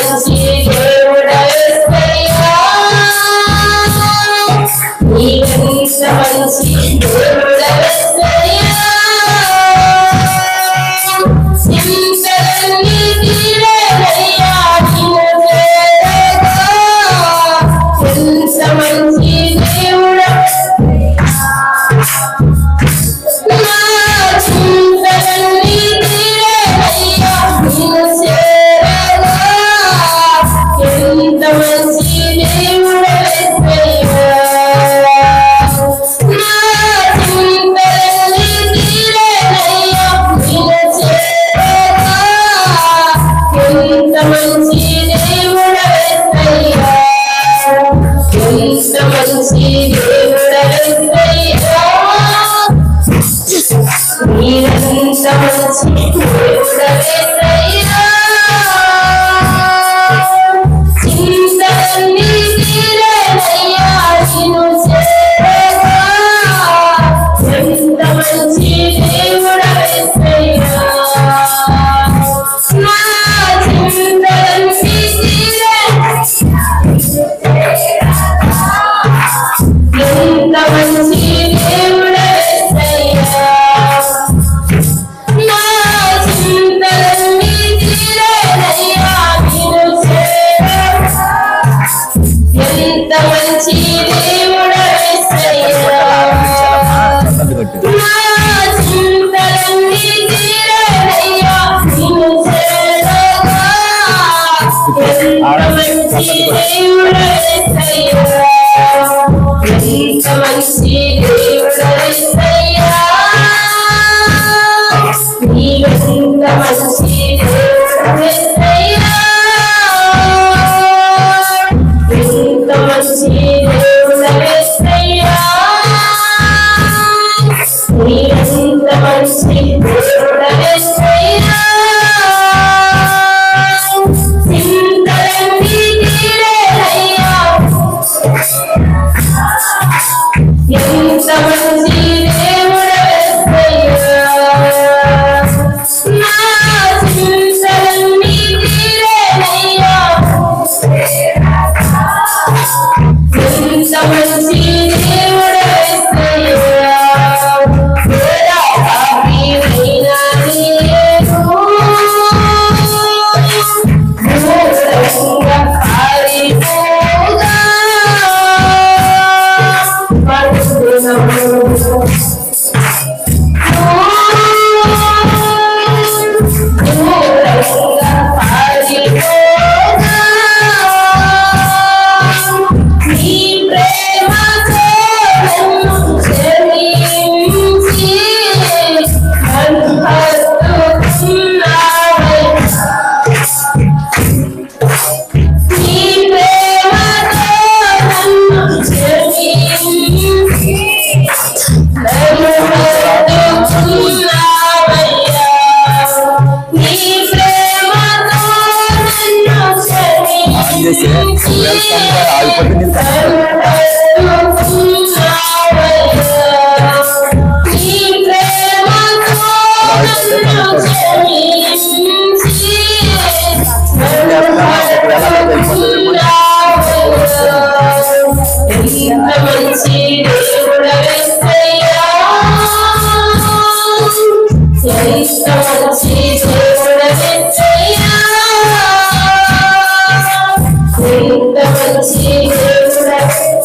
మంచి దేవుడవేసయ్యా నీవెంత మంచి దేవుడవేసయ్యా చింతలన్నీ తీరేనయ్యా నిన్ను చేరగా ఎంత మంచి దేవుడవేసయ్యా నా చింతలన్నీ తీరేనయ్యా నిన్ను చేరగా ఎంత మంచి దేవుడవేసయ్యా నా చింతలన్నీ తీరేనయ్యా నిన్ను చేరగా ఎంత మంచి దేవుడవేసయ్యా ఎంత మంచి దేవుడవేసయ్యా నీవెంత మంచి దేవుడవేసయ్యా చింతలన్నీ తీరేనయ్యా నిన్ను చేరగా ఎంత మంచి దేవుడవేసయ్యా నా చింతలన్నీ తీరేనయ్యా ఎంత మంచి దేవుడవేసయ్యా నా చింతలన్నీ తీరేనయ్యా నిన్ను చేరగా ఎంత మంచి దేవుడవేసయ్యా నా చింతలన్నీ తీరేనయ్యా నిన్ను చేరగా ఎంత మంచి దేవుడవేసయ్యా ఎంత మంచి దేవుడవేసయ్యా నీవెంత మంచి దేవుడవేసయ్యా ఎంత మంచి దేవుడవేసయ్యా నీవెంత మంచి దేవుడవేసయ్యా చింతలన్నీ తీరేనయ్యా ఎంత మంచి దేవుడవేసయ్యా నా చింతలన్నీ తీరేనయ్యా ఎంత మంచి దేవుడవేసయ్యా వేరావినైనా నీవు దూరంగా కాలిపోగా ఎంత మంచి దేవుడవేసయ్యా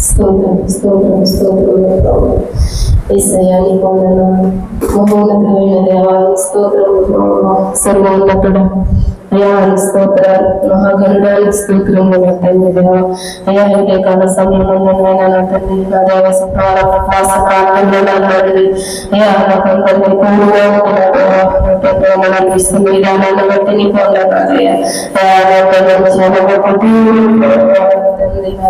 స్తోత్రం స్తోత్రం స్తోత్రం యేసయ్యా నీకు వందనాలు. మహోన్నతమైన దేవా స్తోత్రము, సర్వోన్నతుడా అయ్యా స్తోత్రాలు, మహాగణుడానికి స్తోత్రము నా తండ్రి దేవా. అయ్యా అయితే కాల సమయంలోనైనా నా తండ్రి నా దేవ ప్రకాశ ప్రాంతంలో నా తండ్రి అయ్యా నాకందరినీ పూర్వగా మనల్ని ఇస్తున్న విధానాన్ని బట్టి నీకు వందనాలయ్యా. నా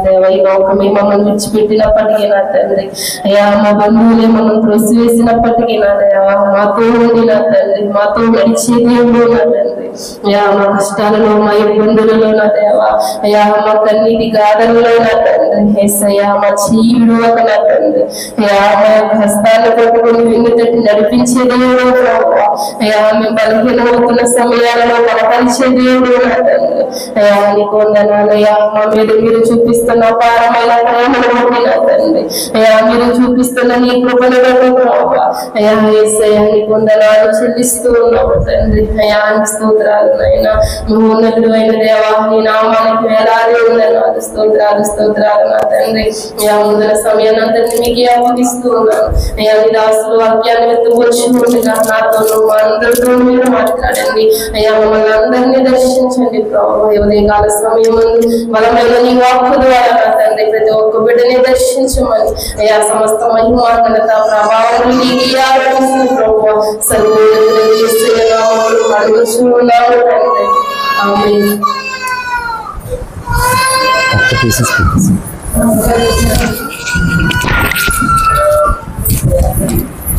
దేవ ఈ లోకమే మమ్మల్ని విడిచిపెట్టినప్పటికీ నా తండ్రి అయ్యా మా బంధువులే మనం త్రోసివేసినప్పటికీ నా దేవ మాతో ఉండి నా తండ్రి మాతో నడిచే దేవుడు నా తండ్రి అయ్యా మా కష్టాలలో మా ఇబ్బందులలో నా దేవ అయ్యా మా కన్నీటి గాథలలో నా తండ్రి యేసయ్యా మా చీడు ఒక నా తండ్రి అయ్యా మా యొక్క హస్తాన్ని పట్టుకుని వెన్ను తట్టి నడిపించే దేవుడు ప్రభువా. అయ్యా మేము బలహీనమవుతున్న సమయాలలో బలపరిచే దేవుడు నా తండ్రి అయ్యా నీకు వందనాలయ్యా. మా మీద మీరు చూపిస్తున్న అపారమైన ప్రేమను బట్టి నా తండ్రి అయ్యా మీరు చూపిస్తున్న నీ కృపను బట్టి ప్రభువా అయ్యా యేసయ్యా నీకు వందనాలు చెల్లిస్తూ ఉన్నాము తండ్రి. అయ్యా స్తోత్రాలు నైనా మహోన్నతుడు అయిన దేవా నీ నామానికి వేలాది వందనాలు స్తోత్రాలు స్తోత్రాలు నా తండ్రి. అయ్యా ముందుల సమయాన్ని అంతటి మీకు అప్పగిస్తూ ఉన్నాను అయ్యా. మీ దాసులు వాక్యాన్ని వెతుకొచ్చి ఉండగా నాతో మా అందరితో మీరు మాట్లాడండి అయ్యా. మమ్మల్ని అందరినీ దర్శించండి ప్రభావ. ఉదయకాల సమయం బలమైన నీ వాక్కు ద్వారా నా తండ్రి ప్రతి ఒక్క బిడ్డని దర్శించమని అయ్యా. సమస్త మహిమ ఘనత ప్రభావం నీకు ఆరోపిస్తూ ప్రభువా సర్వోన్నతుడైన యేసయ్య నామములో అడుగుచున్నాము తండ్రి. ఆమేన్.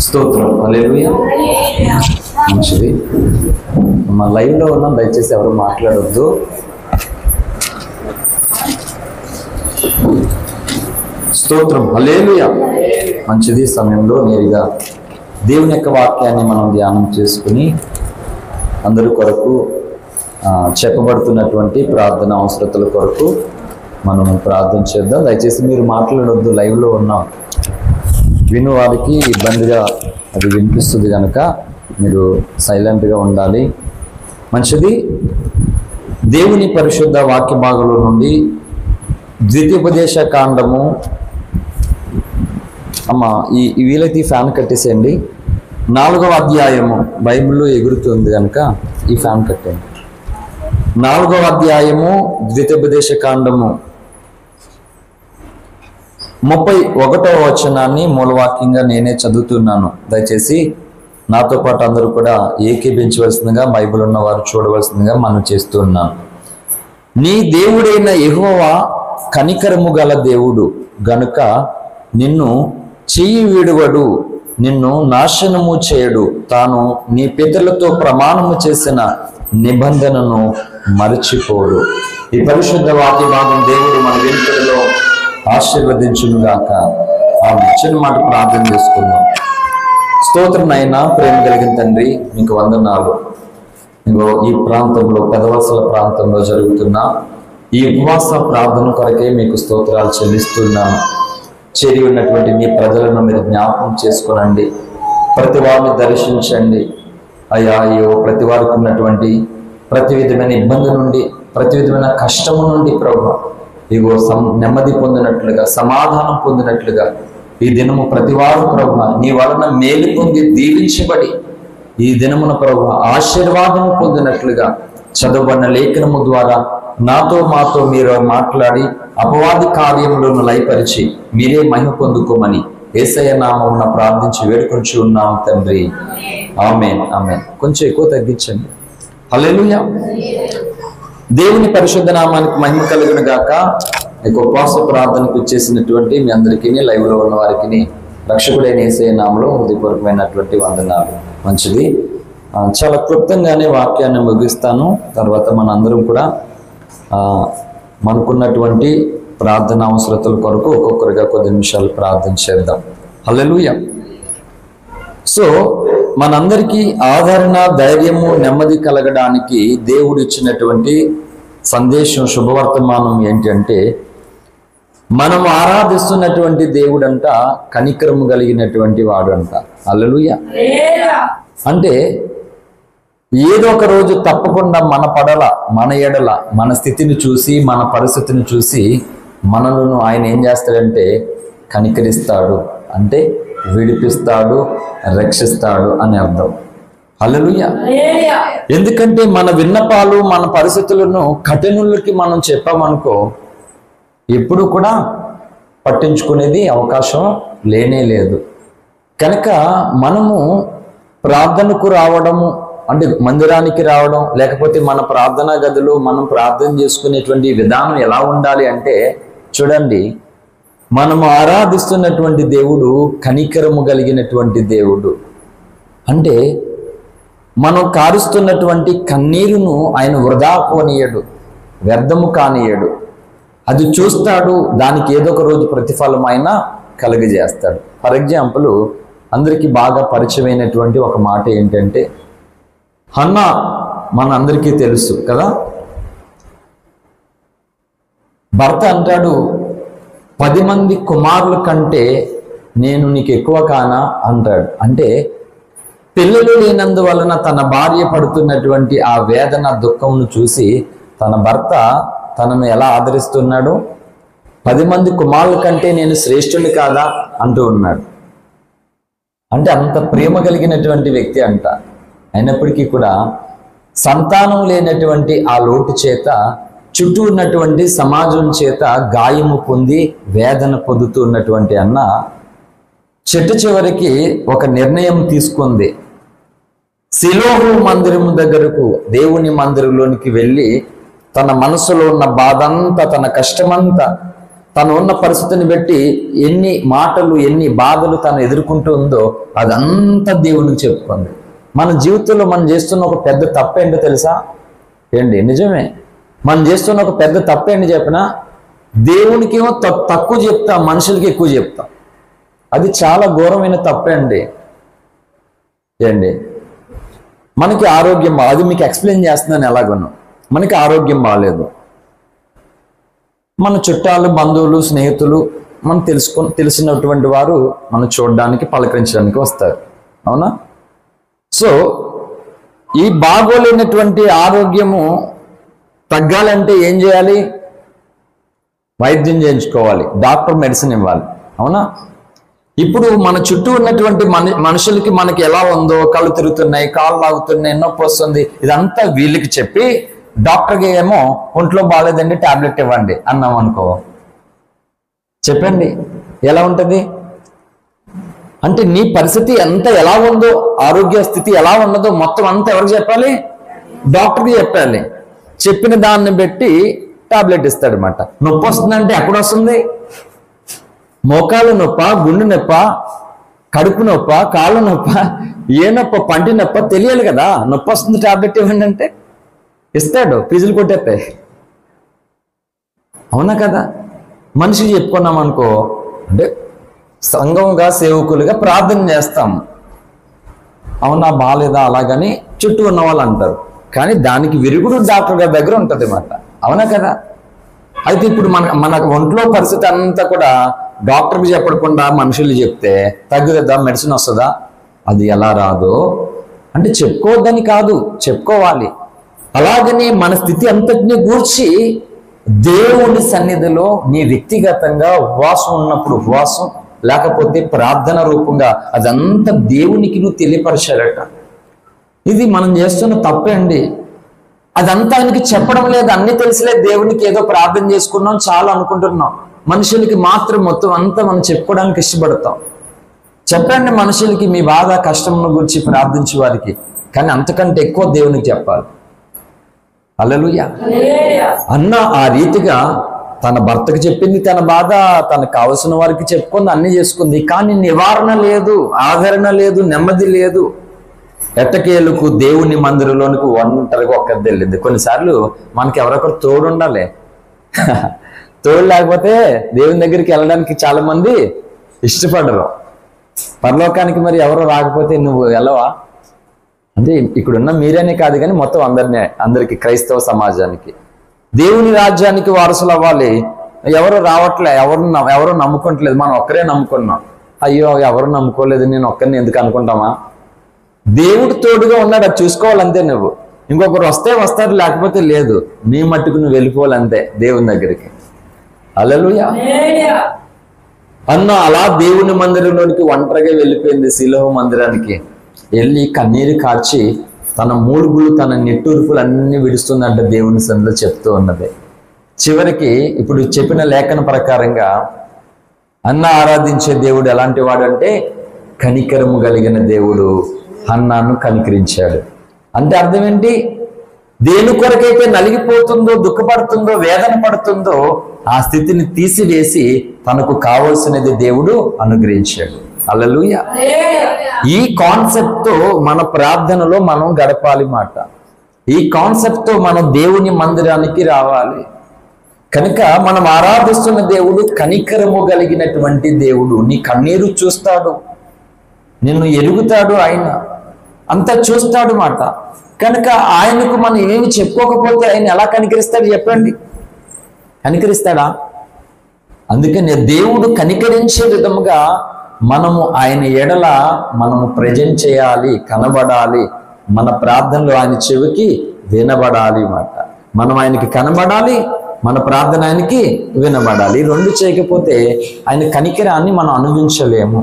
స్తోత్రం. హల్లెలూయా. మంచిది. మా లైవ్ లో ఉన్నాం, దయచేసి ఎవరు మాట్లాడొద్దు. స్తోత్రం. హల్లెలూయా. మంచిది. సమయంలో నేరుగా దేవుని యొక్క వాక్యాన్ని మనం ధ్యానం చేసుకుని అందరి కొరకు చెప్పబడుతున్నటువంటి ప్రార్థన అవసరతల కొరకు మనం ప్రార్థన చేద్దాం. దయచేసి మీరు మాట్లాడొద్దు, లైవ్లో ఉన్నాం. విను వారికి ఇబ్బందిగా అది వినిపిస్తుంది కనుక మీరు సైలెంట్గా ఉండాలి. మంచిది. దేవుని పరిశుద్ధ వాక్య భాగంలో నుండి ద్వితీయోపదేశ కాండము, అమ్మ ఈ వీలైతే ఈ ఫ్యాన్ కట్టేసేయండి. 4వ అధ్యాయము, బైబిల్లో ఎగురుతుంది కనుక ఈ ఫ్యాన్ కట్టండి. 4వ అధ్యాయము ద్వితీయోపదేశ కాండము 31వ వచనాన్ని మూలవాక్యంగా నేనే చదువుతున్నాను. దయచేసి నాతో పాటు అందరూ కూడా ఏకీభించవలసిందిగా, బైబిల్ ఉన్న వారు చూడవలసిందిగా మనం చేస్తూ ఉన్నాను. నీ దేవుడైన యెహోవా కనికరము గల దేవుడు గనుక నిన్ను చెయ్యి విడువడు, నిన్ను నాశనము చేయడు. తాను నీ పితరులతో ప్రమాణము చేసిన నిబంధనను మరచిపోడు. ఈ పరిశుద్ధ వాక్య భాగం దేవుడు మన వెనుకలో ఆశీర్వదించునుగాక. ఆమె చిన్న మాట ప్రార్థన చేసుకుందాం. స్తోత్రం నాయనా, ప్రేమ కలిగిన తండ్రి, మీకు వందనాలు. ఇంకో ఈ ప్రాంతంలో పెదవలసల ప్రాంతంలో జరుగుతున్న ఈ ఉపవాస ప్రార్థన కొరకే మీకు స్తోత్రాలు చెల్లిస్తున్నాను. చేరి ఉన్నటువంటి మీ ప్రజలను మీరు జ్ఞాపకం చేసుకోనండి, ప్రతి వారిని దర్శించండి అయ్యా. అయ్యో ప్రతి వారికి ఉన్నటువంటి ప్రతి విధమైన ఇబ్బంది నుండి, ప్రతి విధమైన కష్టము నుండి ప్రభు ఇగో నెమ్మది పొందినట్లుగా, సమాధానం పొందినట్లుగా ఈ దినము ప్రతివారు ప్రభు నీ వలన మేలు పొంది దీవించబడి ఈ దినమున ప్రభు ఆశీర్వాదం పొందినట్లుగా చదవబడిన లేఖనము ద్వారా నాతో మాతో మీరు మాట్లాడి అపవాది కార్యములను లయపరిచి మీరే మహిమ పొందుకోమని యేసయ్య నామమున ప్రార్థించి వేడుకొంచు ఉన్నాం తండ్రి. ఆమేన్ ఆమేన్. కొంచెం ఎక్కువ తగ్గించండి. హల్లెలూయా. దేవుని పరిశుద్ధ నామానికి మహిమ కలుగును గాక. ఉపవాస ప్రార్థనకు ఇచ్చేసినటువంటి మీ అందరికీ, లైవ్ లో ఉన్న వారికి రక్షకుడైన యేసయ్య నామములో హృదయపూర్వకమైనటువంటి వందనాలు. మంచిది. చాలా క్లుప్తంగానే వాక్యాన్ని ముగిస్తాను. తర్వాత మనందరం కూడా మనకున్నటువంటి ప్రార్థన అవసరతల కొరకు ఒక్కొక్కరిగా కొద్ది నిమిషాలు ప్రార్థన చేద్దాం. హల్లెలూయా. సో మనందరికీ ఆదరణ, ధైర్యము, నెమ్మది కలగడానికి దేవుడు ఇచ్చినటువంటి సందేశం, శుభవర్తమానం ఏంటంటే, మనం ఆరాధిస్తున్నటువంటి దేవుడంట కనికరము కలిగినటువంటి వాడు అంట. హల్లెలూయా. అంటే ఏదో ఒక రోజు తప్పకుండా మన పడల, మన ఎడల, మన స్థితిని చూసి, మన పరిస్థితిని చూసి మనలను ఆయన ఏం చేస్తాడంటే కనికరిస్తాడు, అంటే విడిపిస్తాడు, రక్షిస్తాడు అని అర్థం. హల్లెలూయా. ఎందుకంటే మన విన్నపాలు, మన పరిస్థితులను కఠినులకి మనం చెప్పామనుకో, ఎప్పుడు కూడా పట్టించుకునేది అవకాశం లేనే లేదు. కనుక మనము ప్రార్థనకు రావడము అంటే మందిరానికి రావడం, లేకపోతే మన ప్రార్థనా గదిలో మనం ప్రార్థన చేసుకునేటువంటి విధానం ఎలా ఉండాలి అంటే, చూడండి, మనము ఆరాధిస్తున్నటువంటి దేవుడు కనికరము కలిగినటువంటి దేవుడు. అంటే మనం కారుస్తున్నటువంటి కన్నీరును ఆయన వృధా పోనీయడు, వ్యర్థము కానీయడు. అది చూస్తాడు, దానికి ఏదో ఒక రోజు ప్రతిఫలం ఆయన కలుగజేస్తాడు. ఫర్ ఎగ్జాంపుల్, అందరికీ బాగా పరిచయమైనటువంటి ఒక మాట ఏంటంటే, హన్నా మన అందరికీ తెలుసు కదా, భర్త అంటాడు, 10 మంది కుమారుల కంటే నేను నీకు ఎక్కువ కానా అంటాడు. అంటే పిల్లలు లేనందువలన తన భార్య పడుతున్నటువంటి ఆ వేదన, దుఃఖంను చూసి తన భర్త తనను ఎలా ఆదరిస్తున్నాడు, 10 మంది కుమారుల కంటే నేను శ్రేష్ఠుని కాదా అంటూ ఉన్నాడు. అంటే అంత ప్రేమ కలిగినటువంటి వ్యక్తి అంట. అయినప్పటికీ కూడా సంతానం లేనటువంటి ఆ లోటు చేత, చుట్టూ ఉన్నటువంటి సమాజం చేత గాయము పొంది వేదన పొందుతూ ఉన్నటువంటి అన్న చివరికి ఒక నిర్ణయం తీసుకుంది. సిలోహు మందిరం దగ్గరకు, దేవుని మందిరంలోనికి వెళ్ళి తన మనసులో ఉన్న బాధ అంతా, తన కష్టమంతా, తను ఉన్న పరిస్థితిని బట్టి ఎన్ని మాటలు, ఎన్ని బాధలు తను ఎదుర్కొంటూ ఉందో అదంతా దేవునికి చెప్పుకుంది. మన జీవితంలో మనం చేస్తున్న ఒక పెద్ద తప్పేంటో తెలుసా ఏంటి? నిజమే, మనం చేస్తున్న ఒక పెద్ద తప్పేంటి చెప్పినా, దేవునికి ఏమో తక్కువ చెప్తాం, మనుషులకి ఎక్కువ చెప్తాం. అది చాలా ఘోరమైన తప్పే అండి. ఏంటి, మనకి ఆరోగ్యం అది మీకు ఎక్స్ప్లెయిన్ చేస్తున్నాను ఎలాగోను. మనకి ఆరోగ్యం బాగాలేదు, మన చుట్టాలు, బంధువులు, స్నేహితులు, మనం తెలిసినటువంటి వారు మనం చూడడానికి, పలకరించడానికి వస్తారు, అవునా? సో ఈ బాగోలేనటువంటి ఆరోగ్యము తగ్గాలంటే ఏం చేయాలి? వైద్యం చేయించుకోవాలి, డాక్టర్ మెడిసిన్ ఇవ్వాలి, అవునా? ఇప్పుడు మన చుట్టూ ఉన్నటువంటి మనుషులకి మనకి ఎలా ఉందో, కళ్ళు తిరుగుతున్నాయి, కాళ్ళు లాగుతున్నాయి, నొప్పి వస్తుంది, ఇదంతా వీళ్ళకి చెప్పి డాక్టర్కి ఏమో ఒంట్లో బాగాలేదండి, టాబ్లెట్ ఇవ్వండి అన్నాం అనుకో, చెప్పండి ఎలా ఉంటుంది? అంటే నీ పరిస్థితి ఎంత ఎలా ఉందో, ఆరోగ్య స్థితి ఎలా ఉన్నదో మొత్తం అంతా ఎవరికి చెప్పాలి? డాక్టర్కి చెప్పాలి. చెప్పిన దాన్ని బట్టి టాబ్లెట్ ఇస్తాడనమాట. నొప్పి వస్తుందంటే ఎక్కడ వస్తుంది? మోకాలు నొప్ప, గుండె నొప్ప, కడుపు నొప్ప, కాళ్ళ నొప్ప, ఏ నొప్ప, పంటి నొప్ప తెలియాలి కదా. నొప్పి వస్తుంది, టాబ్లెట్ ఇవ్వండి అంటే ఇస్తాడు, ఫీజులు కొట్టేస్తాయి, అవునా కదా? మనిషికి చెప్పుకున్నాం అనుకో, అంటే సంఘంగా, సేవకులుగా ప్రార్థన చేస్తాం, అవునా బాగాలేదా అలాగని చుట్టూ ఉన్న వాళ్ళు అంటారు. కానీ దానికి విరుగుడు డాక్టర్ గారి దగ్గర ఉంటుంది అన్నమాట, అవునా కదా? అయితే ఇప్పుడు మన ఒంట్లో పరిస్థితి అంతా కూడా డాక్టర్కి చెప్పకుండా మనుషులు చెప్తే తగ్గుతుందా? మెడిసిన్ వస్తుందా? అది ఎలా రాదో అంటే చెప్పుకోవద్దని కాదు, చెప్పుకోవాలి. అలాగని మన స్థితి అంతటిని గూర్చి దేవుని సన్నిధిలో నీ వ్యక్తిగతంగా ఉపవాసం ఉన్నప్పుడు ఉపవాసం, లేకపోతే ప్రార్థన రూపంగా అదంతా దేవునికి నువ్వు తెలియపరచాలట. ఇది మనం చేస్తున్న తప్పే అండి. అదంతా ఆయనకి చెప్పడం లేదు, అన్ని తెలిసిలే, దేవునికి ఏదో ప్రార్థన చేసుకున్నాం చాలా అనుకుంటున్నాం. మనుషులకి మాత్రం మొత్తం అంతా మనం చెప్పుకోవడానికి ఇష్టపడతాం. చెప్పండి మనుషులకి మీ బాధ, కష్టం గురించి ప్రార్థించే వారికి, కానీ అంతకంటే ఎక్కువ దేవునికి చెప్పాలి. హల్లెలూయా. అన్న ఆ రీతిగా తన భర్తకు చెప్పింది, తన బాధ తనకు కావలసిన వారికి చెప్పుకుంది, అన్ని చేసుకుంది. కానీ నివారణ లేదు, ఆదరణ లేదు, నెమ్మది లేదు. ఎట్టకేలకు దేవుని మందిరంలోనికి ఒంటరిగా ఒక్కరిది వెళ్ళింది. కొన్నిసార్లు మనకి ఎవరొకరు తోడు ఉండాలి. తోడు లేకపోతే దేవుని దగ్గరికి వెళ్ళడానికి చాలా మంది ఇష్టపడరు. పరలోకానికి మరి ఎవరో రాకపోతే నువ్వు వెళ్ళవా? అంటే ఇక్కడున్న మీరేనే కాదు కానీ మొత్తం అందరికీ, క్రైస్తవ సమాజానికి, దేవుని రాజ్యానికి వారసులు అవ్వాలి. ఎవరు రావట్లే, ఎవరు నమ్ముకోవట్లేదు, మనం ఒక్కరే నమ్ముకున్నాం. అయ్యో ఎవరు నమ్ముకోలేదు, నేను ఒక్కరిని ఎందుకు అనుకుంటామా? దేవుడు తోడుగా ఉన్నాడు, అది చూసుకోవాలంతే. నువ్వు ఇంకొకరు వస్తే వస్తారు, లేకపోతే లేదు. నీ మట్టుకు నువ్వు వెళ్ళిపోవాలంతే దేవుని దగ్గరికి. హల్లెలూయా. అన్న అలా దేవుని మందిరంలోనికి ఒంటరిగా వెళ్ళిపోయింది. శిలోహు మందిరానికి వెళ్ళి కన్నీరు కార్చి తన మూలుగులు, తన నిట్టూర్పులు అన్ని విడుస్తుందంట దేవుని సన్నిధిలో చెప్తూ ఉన్నది. చివరికి ఇప్పుడు చెప్పిన లేఖన ప్రకారంగా అన్న ఆరాధించే దేవుడు ఎలాంటి వాడు అంటే కనికరము కలిగిన దేవుడు. హన్నాను కనికరించాడు అంటే అర్థం ఏంటి? దేని కొరకైతే నలిగిపోతుందో, దుఃఖపడుతుందో, వేదన పడుతుందో ఆ స్థితిని తీసివేసి తనకు కావలసినది దేవుడు అనుగ్రహించాడు. హల్లెలూయా. ఈ కాన్సెప్ట్ తో మన ప్రార్థనలో మనం గడపాలి మాట. ఈ కాన్సెప్ట్ తో మనం దేవుని మందిరానికి రావాలి. కనుక మనం ఆరాధిస్తున్న దేవుడు కనికరము కలిగినటువంటి దేవుడు. నీ కన్నీరు చూస్తాడు, నిన్ను ఎరుగుతాడు, ఆయన అంతా చూస్తాడు మాట. కనుక ఆయనకు మనం ఏమి చెప్పుకోకపోతే ఆయన ఎలా కనికరిస్తాడు చెప్పండి? కనికరిస్తాడా? అందుకని దేవుడు కనికరించే విధముగా మనము ఆయన ఎడల మనము ప్రజెంట్ చేయాలి, కనబడాలి. మన ప్రార్థనలు ఆయన చెవికి వినబడాలి మాట. మనం ఆయనకి కనబడాలి, మన ప్రార్థన ఆయనకి వినబడాలి. రెండు చేయకపోతే ఆయన కనికరాన్ని మనం అనుభవించలేము.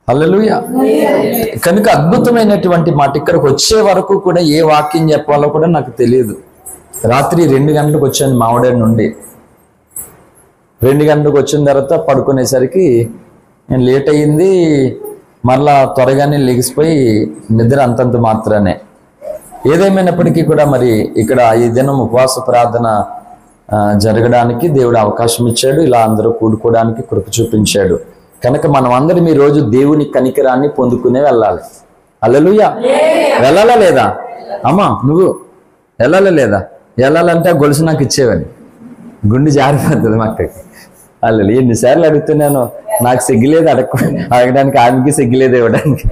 హల్లెలూయా. కనుక అద్భుతమైనటువంటి మాట. ఇక్కడికి వచ్చే వరకు కూడా ఏ వాక్యం చెప్పాలో కూడా నాకు తెలియదు. రాత్రి 2 గంటలకు వచ్చాను మావిడాడి నుండి. 2 గంటలకు వచ్చిన తర్వాత పడుకునేసరికి నేను లేట్ అయ్యింది. మరలా త్వరగానే లెగిసిపోయి నిద్ర అంతంత మాత్రానే. ఏదేమైనప్పటికీ కూడా మరి ఇక్కడ ఈ దినం ఉపవాస ప్రార్థన జరగడానికి దేవుడు అవకాశం ఇచ్చాడు. ఇలా అందరూ కూడుకోవడానికి కృప చూపించాడు. కనుక మనం అందరం ఈ రోజు దేవుని కనికరాన్ని పొందుకునే వెళ్ళాలి. హల్లెలూయా. వెళ్ళాలా లేదా? అమ్మా నువ్వు వెళ్ళాలా లేదా? వెళ్ళాలంటే గొలుసు నాకు ఇచ్చేవని గుండె జారిపోతుంది మాక్కకి. అల్లలు ఎన్నిసార్లు అడుగుతున్నాను, నాకు సిగ్గులేదు అడగడానికి, ఆమెకి సిగ్గులేదు ఇవ్వడానికి.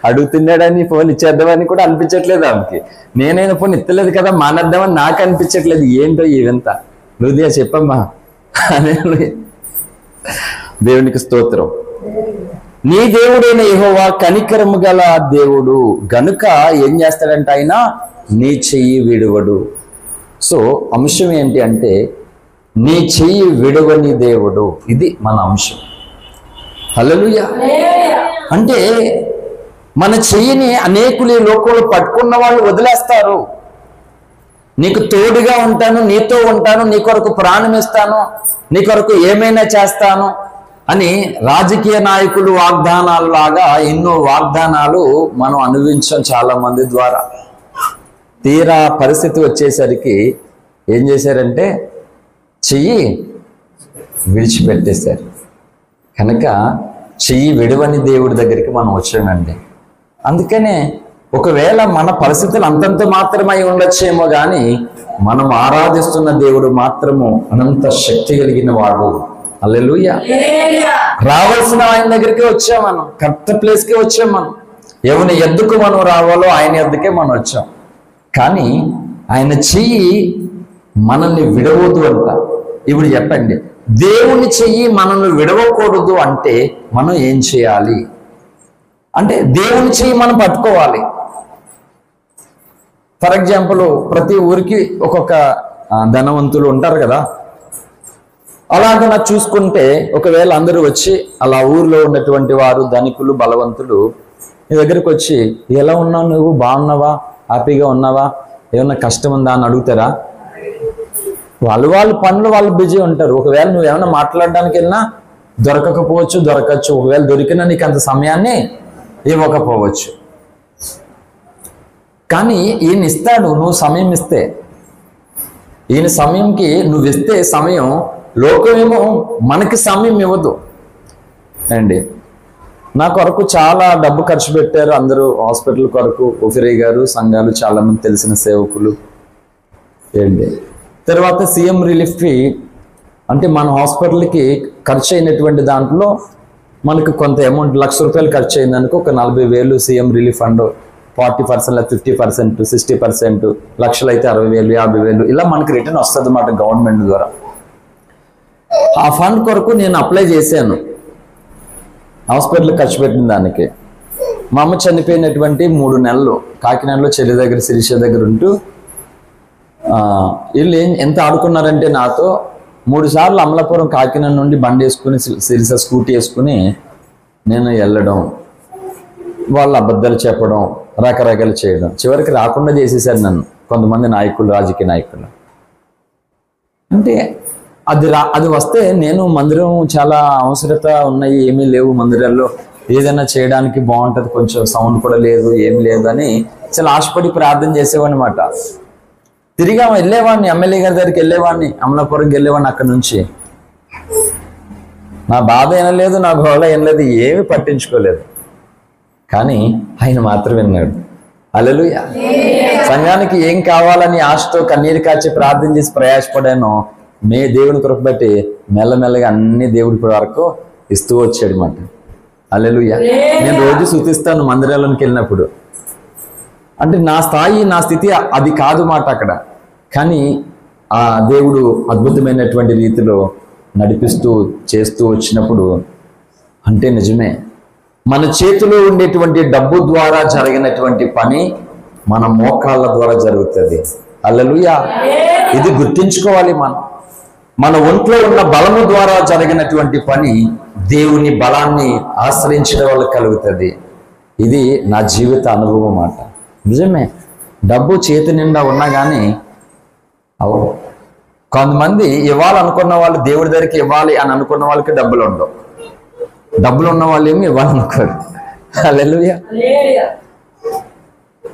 అడుగుతున్నాడని ఫోన్ ఇచ్చేద్దామని కూడా అనిపించట్లేదు ఆమెకి. నేనైనా ఫోన్ ఇత్తలేదు కదా మానేద్దామని నాకు అనిపించట్లేదు. ఏంటో ఇవంతా నువ్వు చెప్పమ్మా. దేవునికి స్తోత్రం. నీ దేవుడైన యెహోవా కనికరము గల దేవుడు గనుక ఏం చేస్తాడంటే ఆయన నీ చెయ్యి విడువడు. సో అంశం ఏంటి అంటే నీ చెయ్యి విడువని దేవుడు. ఇది మన అంశం. హల్లెలూయా. అంటే మన చెయ్యిని అనేకులు ఈ లోకంలో పట్టుకున్న వాళ్ళు వదిలేస్తారు. నీకు తోడుగా ఉంటాను, నీతో ఉంటాను, నీ కొరకు ప్రాణం ఇస్తాను, నీ కొరకు ఏమైనా చేస్తాను అని రాజకీయ నాయకులు వాగ్దానాలు లాగా ఎన్నో వాగ్దానాలు మనం అనుభవించాం చాలా మంది ద్వారా. తీరా పరిస్థితి వచ్చేసరికి ఏం చేశారంటే చెయ్యి విడిచిపెట్టేశారు. కనుక చెయ్యి విడవని దేవుడి దగ్గరికి మనం వచ్చామండి. అందుకనే ఒకవేళ మన పరిస్థితులు అంతంత మాత్రమై ఉండొచ్చేమో కానీ మనం ఆరాధిస్తున్న దేవుడు మాత్రము అనంత శక్తి కలిగిన వాడు. హల్లెలూయా. రావాల్సిన ఆయన దగ్గరికి వచ్చాం, మనం కరెక్ట్ ప్లేస్కే వచ్చాం. మనం ఎవరి ఎద్దుకు మనం రావాలో ఆయన ఎద్దుకే మనం వచ్చాం. కానీ ఆయన చెయ్యి మనల్ని విడవద్దు అంట. ఇప్పుడు చెప్పండి, దేవుని చెయ్యి మనల్ని విడవకూడదు అంటే మనం ఏం చేయాలి? అంటే దేవుని చెయ్యి మనం పట్టుకోవాలి. ఫర్ ఎగ్జాంపుల్ ప్రతి ఊరికి ఒక్కొక్క ధనవంతులు ఉంటారు కదా. అలాగే నాకు చూసుకుంటే ఒకవేళ అందరూ వచ్చి అలా ఊర్లో ఉన్నటువంటి వారు ధనికులు బలవంతులు నీ దగ్గరికి వచ్చి ఎలా ఉన్నావు, నువ్వు బాగున్నావా, హ్యాపీగా ఉన్నావా, ఏమన్నా కష్టం ఉందా అని అడుగుతారా? వాళ్ళ పనులు వాళ్ళు బిజీ ఉంటారు. ఒకవేళ నువ్వు ఏమైనా మాట్లాడడానికి వెళ్ళినా దొరకకపోవచ్చు, దొరకచ్చు. ఒకవేళ దొరికినా నీకు అంత సమయాన్ని ఇవ్వకపోవచ్చు. కానీ ఈయన ఇస్తాడు, నువ్వు సమయం ఇస్తే. ఈయన సమయంకి నువ్వు ఇస్తే సమయం, లోకమేమో మనకి సమయం ఇవ్వదు అండి. నా కొరకు చాలా డబ్బు ఖర్చు పెట్టారు అందరూ హాస్పిటల్ కొరకు. ఉఫిరే గారు, సంఘాలు, చాలా మంది తెలిసిన సేవకులు ఏంటి. తర్వాత సీఎం రిలీఫ్కి అంటే మన హాస్పిటల్కి ఖర్చు అయినటువంటి దాంట్లో మనకు కొంత అమౌంట్ ₹1,00,000 ఖర్చు అయిందనుకో, ఒక 40,000 సీఎం రిలీఫ్ ఫండ్, 40% లేదా 50%, 60%, లక్షలు అయితే 60,000, 50,000 ఇలా మనకి రిటర్న్ వస్తుంది అన్నమాట గవర్నమెంట్ ద్వారా. ఆ ఫండ్ కొరకు నేను అప్లై చేశాను హాస్పిటల్ ఖర్చు పెట్టిన దానికి. మా అమ్మ చనిపోయినటువంటి 3 నెలలు కాకినాడలో చెల్లి దగ్గర శిరీష దగ్గర ఉంటూ వీళ్ళు ఎంత ఆడుకున్నారంటే నాతో 3 సార్లు అమలాపురం కాకినాడ నుండి బండి వేసుకుని శిరీష స్కూటీ వేసుకుని నేను వెళ్ళడం, వాళ్ళు అబద్ధాలు చెప్పడం, రకరకాలు చేయడం, చివరికి రాకుండా చేసేసారు నన్ను కొంతమంది నాయకులు, రాజకీయ నాయకులు. అంటే అది వస్తే నేను మందిరం చాలా అవసరత ఉన్నాయి, ఏమీ లేవు మందిరాల్లో, ఏదైనా చేయడానికి బాగుంటుంది, కొంచెం సౌండ్ కూడా లేదు, ఏమి లేదు అని చాలా ఆశపడి ప్రార్థన చేసేవాడిని అనమాట. తిరిగా వెళ్ళేవాడిని, ఎమ్మెల్యే గారి దగ్గరికి వెళ్ళేవాడిని, అమలాపురంకి వెళ్ళేవాడిని. అక్కడి నుంచి నా బాధ వినలేదు, నా గోళ వినలేదు, ఏమి పట్టించుకోలేదు. కానీ ఆయన మాత్రం విన్నాడు. హల్లెలూయా. సంఘానికి ఏం కావాలని ఆశతో కన్నీరు కాచి ప్రార్థన చేసి ప్రయాసపడానో దేవుని కృప బట్టి మెల్లమెల్లగా అన్ని దేవుడి వరకు ఇస్తూ వచ్చాడు అన్నమాట. హల్లెలూయా. నేను రోజు స్తుతిస్తాను మందిరాలకు వెళ్ళినప్పుడు. అంటే నా స్థాయి, నా స్థితి అది కాదు మాట అక్కడ. కానీ ఆ దేవుడు అద్భుతమైనటువంటి రీతిలో నడిపిస్తూ చేస్తూ వచ్చినప్పుడు అంటే నిజమే, మన చేతిలో ఉండేటువంటి డబ్బు ద్వారా జరిగినటువంటి పని మన మోకాళ్ళ ద్వారా జరుగుతుంది. హల్లెలూయా. ఇది గుర్తించుకోవాలి. మన ఒంట్లో ఉన్న బలము ద్వారా జరిగినటువంటి పని దేవుని బలాన్ని ఆశ్రయించడం వల్ల కలుగుతుంది. ఇది నా జీవిత అనుభవం మాట. నిజమే, డబ్బు చేతి నిండా ఉన్నా కానీ కొంతమంది ఇవ్వాలనుకున్న వాళ్ళు దేవుడి దగ్గరికి ఇవ్వాలి అని అనుకున్న వాళ్ళకి డబ్బులు ఉండవు, డబ్బులు ఉన్న వాళ్ళు ఏమి ఇవ్వాలనుకోరు. హల్లెలూయా.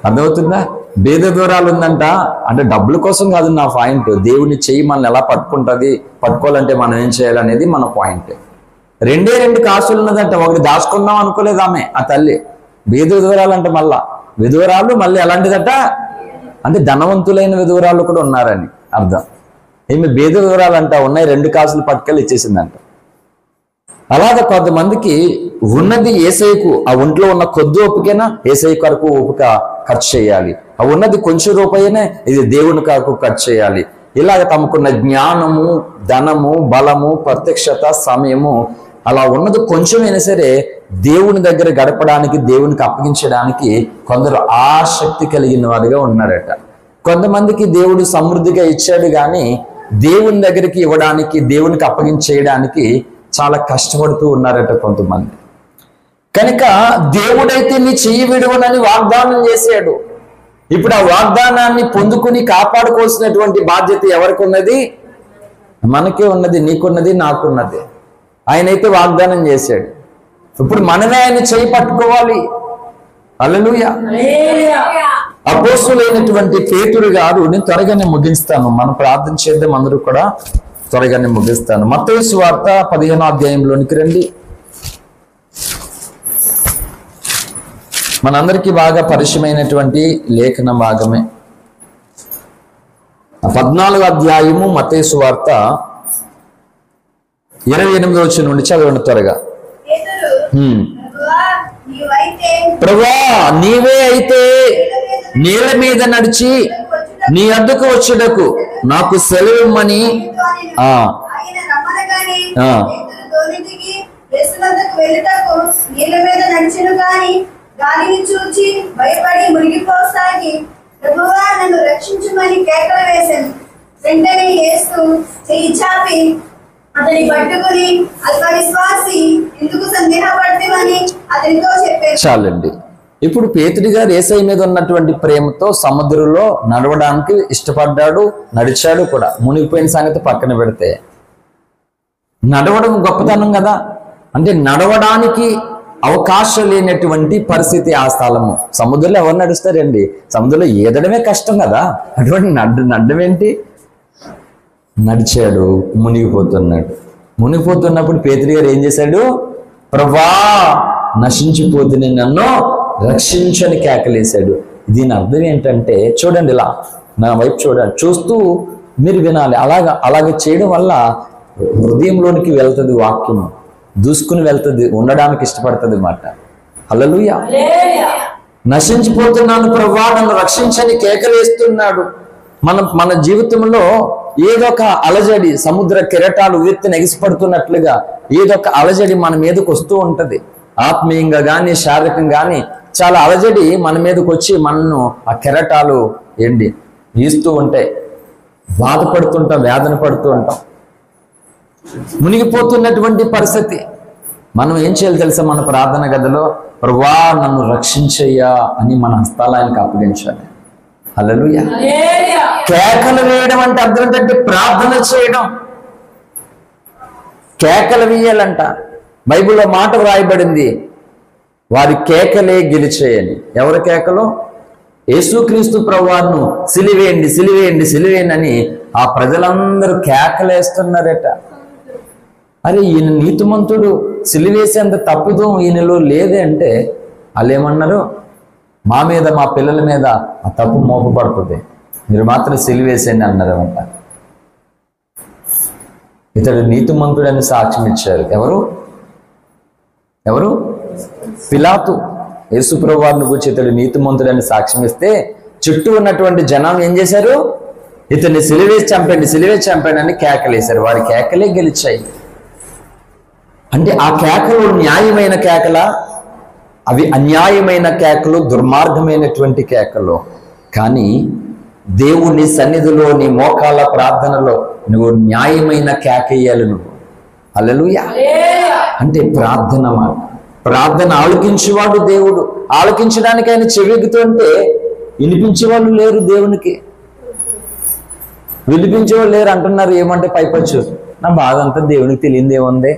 అర్థమవుతుందా? భేద దూరాలు ఉందంట అంటే డబ్బుల కోసం కాదు నా పాయింట్. దేవుని చెయ్యి మనల్ని ఎలా పట్టుకుంటుంది, పట్టుకోవాలంటే మనం ఏం చేయాలనేది మన పాయింట్. 2 కాసులు ఉన్నదంట, ఒకటి దాచుకుందాం అనుకోలేదు ఆమె, ఆ తల్లి. భేద దూరాలు అంటే మళ్ళా విధువరాలు మళ్ళీ ఎలాంటిదట అంటే ధనవంతులైన విధువరాలు కూడా ఉన్నారని అర్థం. ఏమి భేద వివరాలంట ఉన్నాయి, 2 కాసులు పట్టుకెళ్ళి ఇచ్చేసిందంట. అలాగే కొంతమందికి ఉన్నది ఏసైకు, ఆ ఒంట్లో ఉన్న కొద్ది ఓపికైనా ఏసై కొరకు ఓపిక ఖర్చు చేయాలి. ఆ ఉన్నది కొంచెం రూపాయనే ఇది దేవుని కొరకు ఖర్చు చేయాలి. ఇలాగ తమకున్న జ్ఞానము, ధనము, బలము, ప్రత్యక్షత, సమయము అలా ఉన్నది కొంచెమైనా సరే దేవుని దగ్గర గడపడానికి, దేవునికి అప్పగించడానికి కొందరు ఆసక్తి కలిగిన వారిగా ఉన్నారట. కొంతమందికి దేవుడు సమృద్ధిగా ఇచ్చాడు కానీ దేవుని దగ్గరికి ఇవ్వడానికి, దేవునికి అప్పగించేయడానికి చాలా కష్టపడుతూ ఉన్నారట కొంతమంది. కనుక దేవుడైతే నీ చెయ్యి విడువనని వాగ్దానం చేశాడు. ఇప్పుడు ఆ వాగ్దానాన్ని పొందుకుని కాపాడుకోవాల్సినటువంటి బాధ్యత ఎవరికి ఉన్నది? మనకే ఉన్నది, నీకున్నది, నాకున్నది. ఆయనైతే వాగ్దానం చేశాడు. ఇప్పుడు మనమే ఆయన చెయ్యి పట్టుకోవాలి. హల్లెలూయా. అపోస్తులైనటువంటి పేతురు గారు, నేను త్వరగానే ముగిస్తాను, మనం ప్రార్థన చేద్దాం, అందరూ కూడా త్వరగానే ముగిస్తాను. మత్తయి సువార్త 15వ అధ్యాయంలోనికి రండి. మనందరికీ బాగా పరిచయమైనటువంటి లేఖన భాగమే 14వ అధ్యాయము మత్తయి సువార్త 28వ వచనం నుండి చదవండి త్వరగా. ప్రభువా నీవే అయితే నీళ్ళ మీద నడిచి నీ అద్దకు వచ్చుటకు నాకు సెలవిమ్మని గాలిని చూచి భయపడి మునిగిపోసాగి ప్రభువా నన్ను రక్షించుమని కేకలు వేశాను. వెంటనే యేసు చెయ్యి చాపి అతని పట్టుకుని అల్ప విశ్వాసి ఎందుకు సందేహపడతావని అతనితో చెప్పారు. చాలండి. ఇప్పుడు పేతురు గారు యేసయ్య మీద ఉన్నటువంటి ప్రేమతో సముద్రంలో నడవడానికి ఇష్టపడ్డాడు, నడిచాడు కూడా. మునిగిపోయిన సంగతి పక్కన పెడితే నడవడం గొప్పతనం కదా. అంటే నడవడానికి అవకాశం లేనటువంటి పరిస్థితి ఆ స్థలము. సముద్రంలో ఎవరు నడుస్తారండి? సముద్రంలో ఈదడమే కష్టం కదా, అటువంటి నడ్డం ఏంటి? నడిచాడు, మునిగిపోతున్నాడు. మునిగిపోతున్నప్పుడు పేతురు గారు ఏం చేశాడు? ప్రభువా నశించిపోతున్న నన్ను రక్షించని కేకలేశాడు. దీని అర్థం ఏంటంటే, చూడండి, ఇలా నా వైపు చూడండి, చూస్తూ మీరు వినాలి. అలాగ చేయడం వల్ల హృదయంలోనికి వెళ్తుంది, వాక్యము దూసుకుని వెళ్తుంది, ఉండడానికి ఇష్టపడుతుంది మాట. హల్లెలూయా. నశించిపోతున్నాను ప్రభువా నన్ను రక్షించని కేకలేస్తున్నాడు. మన జీవితంలో ఏదొక అలజడి, సముద్ర కెరటాలు ఎత్తున ఎగిసిపడుతున్నట్లుగా ఏదొక అలజడి మన మీదకి వస్తూ ఉంటది. ఆత్మీయంగా కానీ శారీరకంగా కానీ చాలా అలజడి మన మీదకి వచ్చి మనను ఆ కెరటాలు ఏంటి గీస్తూ ఉంటాయి, బాధపడుతుంటాం, వేదన పడుతూ ఉంటాం, మునిగిపోతున్నటువంటి పరిస్థితి. మనం ఏం చేయాలి తెలుసా? మన ప్రార్థన గదిలో ప్రభువా నన్ను రక్షించయ్యా అని మన హస్తాలు ఆయనకు అప్పగించాలి. హల్లెలూయా. కేకలు వేయడం అంటే అర్థం ఏంటంటే ప్రార్థన చేయడం. కేకలు వేయాలంట. బైబిల్లో మాట వ్రాయబడింది, వారి కేకలే గెలిచేయని. ఎవరి కేకలు? యేసుక్రీస్తు ప్రభువును సిలివేయండి, సిలివేయండి, సిలివేయండి అని ఆ ప్రజలందరూ కేకలేస్తున్నారట. అరే ఈయన నీతిమంతుడు, సిలివేసేంత తప్పుదం ఈయనలో లేదే అంటే వాళ్ళు ఏమన్నారు? మా మీద, మా పిల్లల మీద ఆ తప్పు మోపబడుతుంది, మీరు మాత్రం సిలివేసేయండి అన్నారన్నమాట. ఇతడు నీతిమంతుడని సాక్ష్యం ఇచ్చారు. ఎవరు? పిలాతు. యేసు ప్రభువును గురించి ఇతడు నీతిమంతుడని సాక్ష్యం ఇస్తే చుట్టూ ఉన్నటువంటి జనం ఏం చేశారు? ఇతన్ని సిలివేసి చంపండి, సిలివేసి చంపండి అని కేకలేశారు. వారి కేకలే గెలిచాయి. అంటే ఆ కేకలు న్యాయమైన కేకలా? అవి అన్యాయమైన కేకలు, దుర్మార్గమైనటువంటి కేకలు. కానీ దేవుని సన్నిధిలో నీ మోకాళ్ళ ప్రార్థనలో నువ్వు న్యాయమైన కేకేయాలి. నువ్వు హల్లెలూయా అంటే ప్రార్థన మాట. ప్రార్థన ఆలకించేవాడు దేవుడు. ఆలకించడానికి ఆయన చెవిగుతుంటే వినిపించేవాళ్ళు లేరు దేవునికి, వినిపించేవాళ్ళు లేరు అంటున్నారు. ఏమంటే పైపచ్చు నా బాధ అంతా దేవునికి తెలియదు ఏముంది,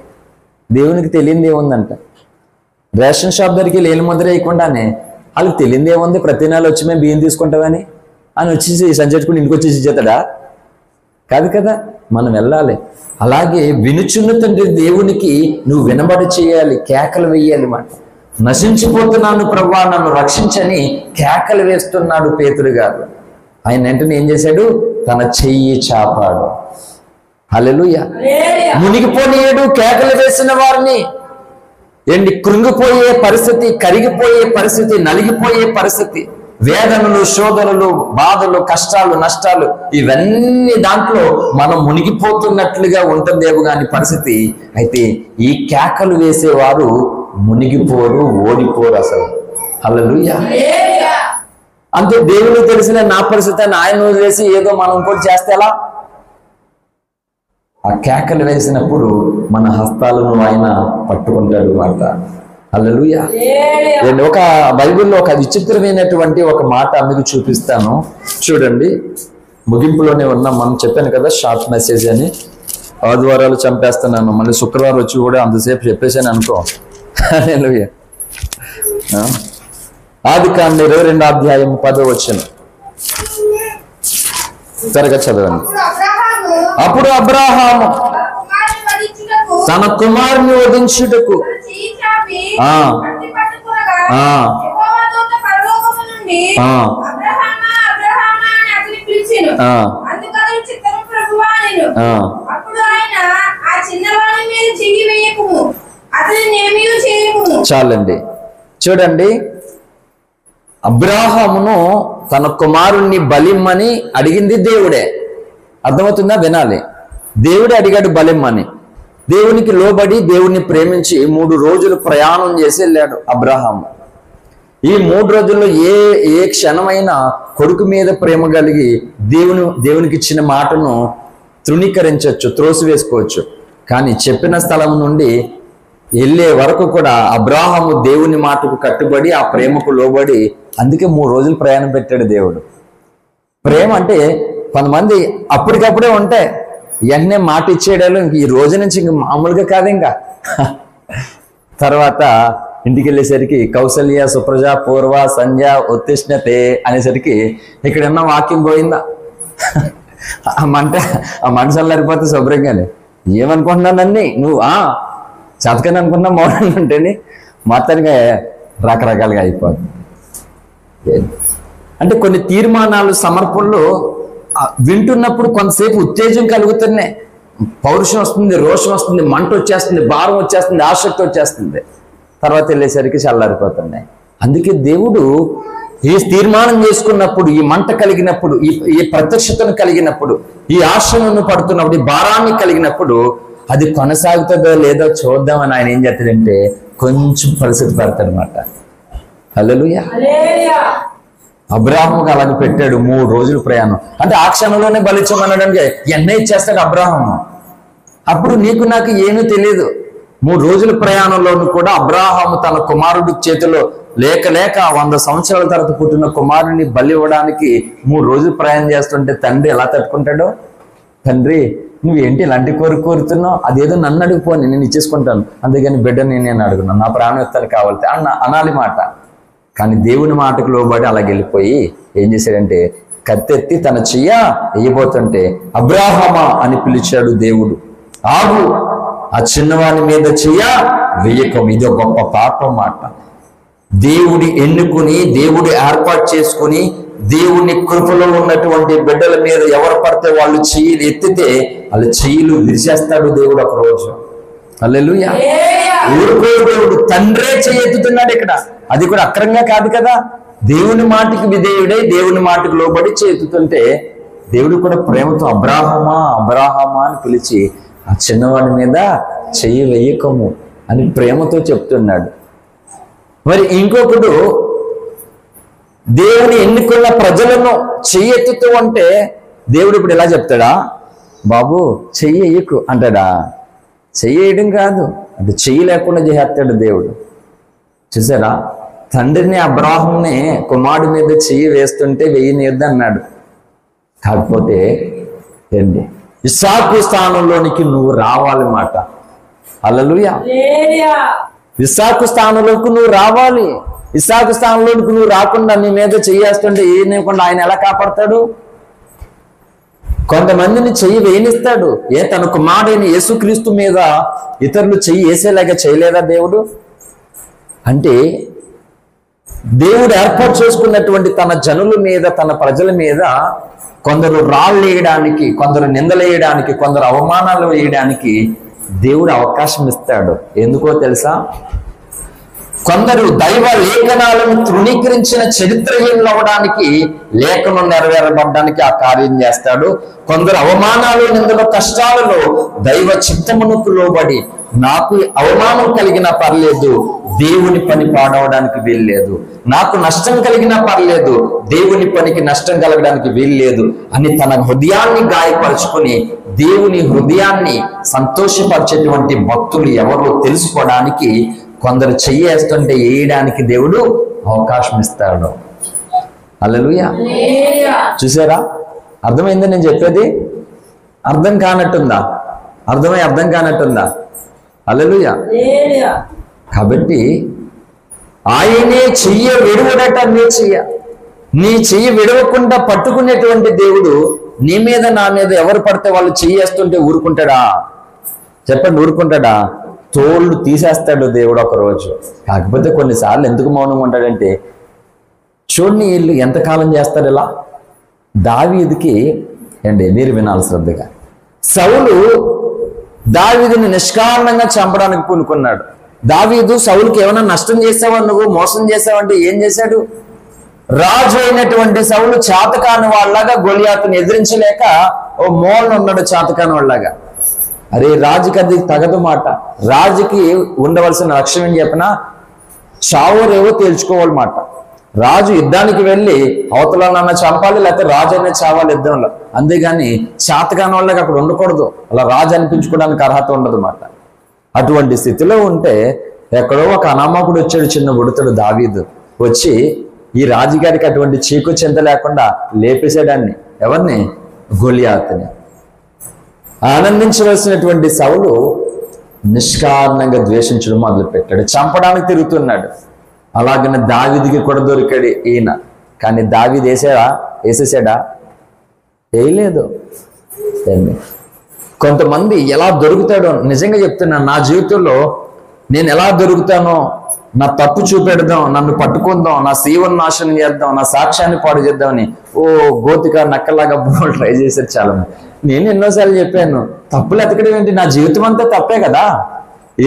దేవునికి తెలియదు ఏముందంట. రేషన్ షాప్ దగ్గరికి లేని ముద్ర వేయకుండానే వాళ్ళకి తెలియదు ఏముంది, ప్రతి నెల వచ్చి మేము బియ్యం తీసుకుంటామని అని వచ్చేసి సంచట్టుకుని ఇంటికి వచ్చేసి ఇచ్చేతాడా? కాదు కదా, మనం వెళ్ళాలి. అలాగే వినుచున్న తండ్రి దేవునికి నువ్వు వినబడి చేయాలి, కేకలు వేయాలి మాట. నశించిపోతున్నాను ప్రభువా నన్ను రక్షించని కేకలు వేస్తున్నాడు పేతురు గారు. ఆయన వెంటనే ఏం చేశాడు? తన చెయ్యి చాపాడు. హల్లెలూయా. మునిగిపోనీయడు కేకలు వేసిన వారిని. ఏంటి? కృంగిపోయే పరిస్థితి, కరిగిపోయే పరిస్థితి, నలిగిపోయే పరిస్థితి, వేదనలు, శోధనలు, బాధలు, కష్టాలు, నష్టాలు, ఇవన్నీ దాంట్లో మనం మునిగిపోతున్నట్లుగా ఉంటుందేమో కాని పరిస్థితి. అయితే ఈ కేకలు వేసేవారు మునిగిపోరు, ఓడిపోరు అసలు. హల్లెలూయా. అంతే. దేవునికి తెలిసిన నా పరిస్థితి అని ఆయన వదిలేసి ఏదో మనం ఇంకోటి చేస్తే ఎలా? ఆ కేకలు వేసినప్పుడు మన హస్తాలను ఆయన పట్టుకుంటాడు మాట. హల్లెలూయా. ఒక బైబిల్లో ఒక విచిత్రమైనటువంటి ఒక మాట మీకు చూపిస్తాను, చూడండి. ముగింపులోనే ఉన్నాం. మనం చెప్పాను కదా షార్ట్ మెసేజ్ అని. ఆదివారాలు చంపేస్తున్నాను, మళ్ళీ శుక్రవారం వచ్చి కూడా అంతసేపు చెప్పేసాను అనుకో. హల్లెలూయా. ఆదికాండం 22వ అధ్యాయం 10వ వచనం త్వరగా చదవండి. అప్పుడు అబ్రాహాము తన కుమారుని వధించుటకు చాలండి. చూడండి, అబ్రాహామును తన కుమారుణ్ణి బలిమ్మని అడిగింది దేవుడే. అర్థమవుతుందా? వినాలి. దేవుడే అడిగాడు బలిమ్మని. దేవునికి లోబడి దేవుణ్ణి ప్రేమించి 3 రోజులు ప్రయాణం చేసి వెళ్ళాడు అబ్రాహాము. ఈ 3 రోజుల్లో ఏ క్షణమైనా కొడుకు మీద ప్రేమ కలిగి దేవునికి ఇచ్చిన మాటను తృణీకరించవచ్చు, త్రోసివేసుకోవచ్చు. కానీ చెప్పిన స్థలం నుండి వెళ్ళే వరకు కూడా అబ్రాహాము దేవుని మాటకు కట్టుబడి ఆ ప్రేమకు లోబడి, అందుకే 3 రోజులు ప్రయాణం పెట్టాడు దేవుడు. ప్రేమ అంటే కొంతమంది అప్పటికప్పుడే ఉంటాయి, వెంటనే మాట ఇచ్చేయడాలు ఇంక ఈ రోజు నుంచి ఇంక మామూలుగా కాదు. ఇంకా తర్వాత ఇంటికి వెళ్ళేసరికి కౌసల్య సుప్రజ పూర్వ సంధ్య ఉత్తిష్ణతే అనేసరికి ఇక్కడ ఉన్న వాక్యం పోయిందా? ఆ మంట చల్లారిపోతే శుభ్రంగానే ఏమనుకుంటున్నానన్నీ నువ్వు చతకని అనుకున్నా మౌనంగా ఉంటేనే మొత్తానికి రకరకాలుగా అయిపోతుంది. అంటే కొన్ని తీర్మానాలు సమర్పణలు వింటున్నప్పుడు కొంతసేపు ఉత్తేజం కలుగుతున్నాయి, పౌరుషం వస్తుంది, రోషం వస్తుంది, మంట వచ్చేస్తుంది, భారం వచ్చేస్తుంది, ఆసక్తి వచ్చేస్తుంది. తర్వాత వెళ్ళేసరికి చల్లారిపోతున్నాయి. అందుకే దేవుడు ఈ తీర్మానం చేసుకున్నప్పుడు, ఈ మంట కలిగినప్పుడు, ఈ ప్రత్యక్షతను కలిగినప్పుడు, ఈ ఆశను పడుతున్నప్పుడు, ఈ భారాన్ని కలిగినప్పుడు అది కొనసాగుతుందో లేదో చూద్దామని ఆయన ఏం చేస్తాడంటే కొంచెం పరిస్థితి పెడతాడనమాట. హల్లెలూయా. అబ్రాహాముకి అలాగే పెట్టాడు 3 రోజులు ప్రయాణం. అంటే ఆ క్షణంలోనే బలిచ్చమన్నాడంటే ఎన్న ఇచ్చేస్తాడు అబ్రాహాము. అప్పుడు నీకు నాకు ఏమీ తెలియదు. 3 రోజుల ప్రయాణంలోనూ కూడా అబ్రాహాము తన కుమారుడి చేతిలో లేక 100 సంవత్సరాల తర్వాత పుట్టిన కుమారుడిని బలి ఇవ్వడానికి 3 రోజులు ప్రయాణం చేస్తుంటే తండ్రి ఎలా తట్టుకుంటాడో, తండ్రి నువ్వేంటి ఇలాంటి కోరుతున్నావు, అదేదో నన్ను అడిగిపోని నేను ఇచ్చేసుకుంటాను, అందుకని బిడ్డని నేను అడుగున్నాను, నా ప్రాణం ఎత్తాను కావాలి అనాలి మాట. కానీ దేవుని మాటకు లోబడి అలాగ వెళ్ళిపోయి ఏం చేశాడంటే కత్తెత్తి తన చెయ్య వేయబోతుంటే అబ్రాహామా అని పిలిచాడు దేవుడు. ఆగు, ఆ చిన్నవాని మీద చెయ్య వేయకం. ఇది ఒక గొప్ప పాపం మాట. దేవుడి ఎన్నుకుని, దేవుడు ఏర్పాటు చేసుకుని, దేవుని కృపలో ఉన్నటువంటి బిడ్డల మీద ఎవరు పడితే వాళ్ళు చెయ్యిలు ఎత్తితే వాళ్ళ చెయ్యిలు విరిచేస్తాడు దేవుడు ఒక రోజు. హల్లెలూయా. ఊరుకో దేవుడు, తండ్రే చెయ్యి ఎత్తుతున్నాడు ఇక్కడ. అది కూడా అక్రంగా కాదు కదా, దేవుని మాటకి విధేయుడై దేవుని మాటకు లోబడి చేతుతుంటే దేవుడు కూడా ప్రేమతో అబ్రాహామా అబ్రాహామా అని పిలిచి ఆ చిన్నవాడి మీద చెయ్యి వేయకము అని ప్రేమతో చెప్తున్నాడు. మరి ఇంకొకడు దేవుని ఎన్నుకున్న ప్రజలను చెయ్యి ఎత్తుతూ అంటే దేవుడు ఇప్పుడు ఎలా చెప్తాడా, బాబు చెయ్యి వేయకు అంటాడా? చెయ్యి వేయడం కాదు, అంటే చెయ్యి లేకుండా చేస్తాడు దేవుడు. చూసారా, తండ్రిని అబ్రాహాముని కుమారుడి మీద చెయ్యి వేస్తుంటే వేయనియద్దు అన్నాడు. కాకపోతే ఏంటి, ఇస్సాకు స్థానంలోనికి నువ్వు రావాలి మాట. హల్లెలూయా. ఇస్సాకు స్థానంలోకి నువ్వు రావాలి. ఇస్సాకు స్థానంలోకి నువ్వు రాకుండా నీ మీద చెయ్యేస్తుంటే ఏనివ్వకుండా ఆయన ఎలా కాపాడతాడు? కొంతమందిని చెయ్యి వేయనిస్తాడు. తన కుమారుడైన యేసుక్రీస్తు మీద ఇతరులు చెయ్యి వేసేలాగా చేయలేదా దేవుడు? అంటే దేవుడు ఏర్పాటు చేసుకున్నటువంటి తన జనుల మీద, తన ప్రజల మీద కొందరు రాళ్ళు వేయడానికి, కొందరు నిందలేయడానికి, కొందరు అవమానాలు వేయడానికి దేవుడు అవకాశం ఇస్తాడు. ఎందుకో తెలుసా? కొందరు దైవ లేఖనాలను తృణీకరించిన చరిత్రహీనులు అవ్వడానికి, లేఖనం నెరవేరబడ్డానికి ఆ కార్యం చేస్తాడు. కొందరు అవమానాలు, నిందలు, కష్టాలలో దైవ చిత్తమునకు లోబడి నాకు అవమానం కలిగినా పర్లేదు, దేవుని పని పాడవడానికి వీల్లేదు, నాకు నష్టం కలిగినా పర్లేదు, దేవుని పనికి నష్టం కలగడానికి వీల్లేదు అని తన హృదయాన్ని గాయపరుచుకొని దేవుని హృదయాన్ని సంతోషపరిచేటువంటి భక్తులు ఎవరో తెలుసుకోవడానికి కొందరు చెయ్యేస్తుంటే వేయడానికి దేవుడు అవకాశం ఇస్తాడు. హల్లెలూయా. చూసారా, అర్థమైంది నేను చెప్పేది? అర్థం కానట్టుందా? అర్థం కానట్టుందా? హల్లెలూయా. కాబట్టి ఆయనే చెయ్య విడువడట. నీ చెయ్యి విడవకుండా పట్టుకునేటువంటి దేవుడు నీ మీద నా మీద ఎవరు పడితే వాళ్ళు చెయ్యేస్తుంటే ఊరుకుంటాడా? చెప్పండి, ఊరుకుంటాడా? తోళ్ళు తీసేస్తాడు దేవుడు ఒక రోజు. కాకపోతే కొన్నిసార్లు ఎందుకు మౌనంగా ఉంటాడంటే, చూడండి వీళ్ళు ఎంతకాలం చేస్తారు ఇలా. దావీదుకి మీరు వినాలి శ్రద్ధగా. సౌలు దావీదుని నిష్కారణంగా చంపడానికి పూనుకున్నాడు. దావీదు సౌలుకి ఏమైనా నష్టం చేసావా, నువ్వు మోసం చేసావంటే ఏం చేశాడు? రాజు అయినటువంటి సౌలు చాతకాని వాళ్ళలాగా గొలియాతుని ఎదిరించలేక ఓ మూలన ఉన్నాడు చాతకాని వాళ్ళలాగా. అరే రాజుకి అది తగదు మాట. రాజుకి ఉండవలసిన లక్ష్యం ఏం చెప్పినా చావరేవో తేల్చుకోవాలన్నమాట. రాజు యుద్ధానికి వెళ్ళి అవతలన్నా చంపాలి, లేకపోతే రాజు అయినా చావాలి యుద్ధంలో. అంతేగాని చాతకాని వాళ్ళకి అక్కడ ఉండకూడదు. అలా రాజు అనిపించుకోవడానికి అర్హత ఉండదు అన్నమాట. అటువంటి స్థితిలో ఉంటే ఎక్కడో ఒక అనామకుడు వచ్చాడు, చిన్న బుడతడు దావీదు. వచ్చి ఈ రాజుగారికి అటువంటి చీకు చింత లేకుండా లేపేసాడాన్ని. ఎవరిని? గొలియాతుని. ఆనందించవలసినటువంటి సౌలు నిష్కారణంగా ద్వేషించడం మొదలుపెట్టాడు, చంపడానికి తిరుగుతున్నాడు. అలాగనే దావీదుకి కూడా దొరికాడు ఈయన. కానీ దావీదు వేసేసాడా? వేయలేదు. కొంతమంది ఎలా దొరుకుతాడో నిజంగా చెప్తున్నాను, నా జీవితంలో నేను ఎలా దొరుకుతానో, నా తప్పు చూపెడదాం, నన్ను పట్టుకుందాం, నా సీవను నాశనం చేద్దాం, నా సాక్ష్యాన్ని పాడు చేద్దామని గోతిక నక్కలాగా ట్రై చేశారు చాలా మంది. నేను ఎన్నోసార్లు చెప్పాను, తప్పులు ఎతకడం ఏంటి? నా జీవితం అంతా తప్పే కదా.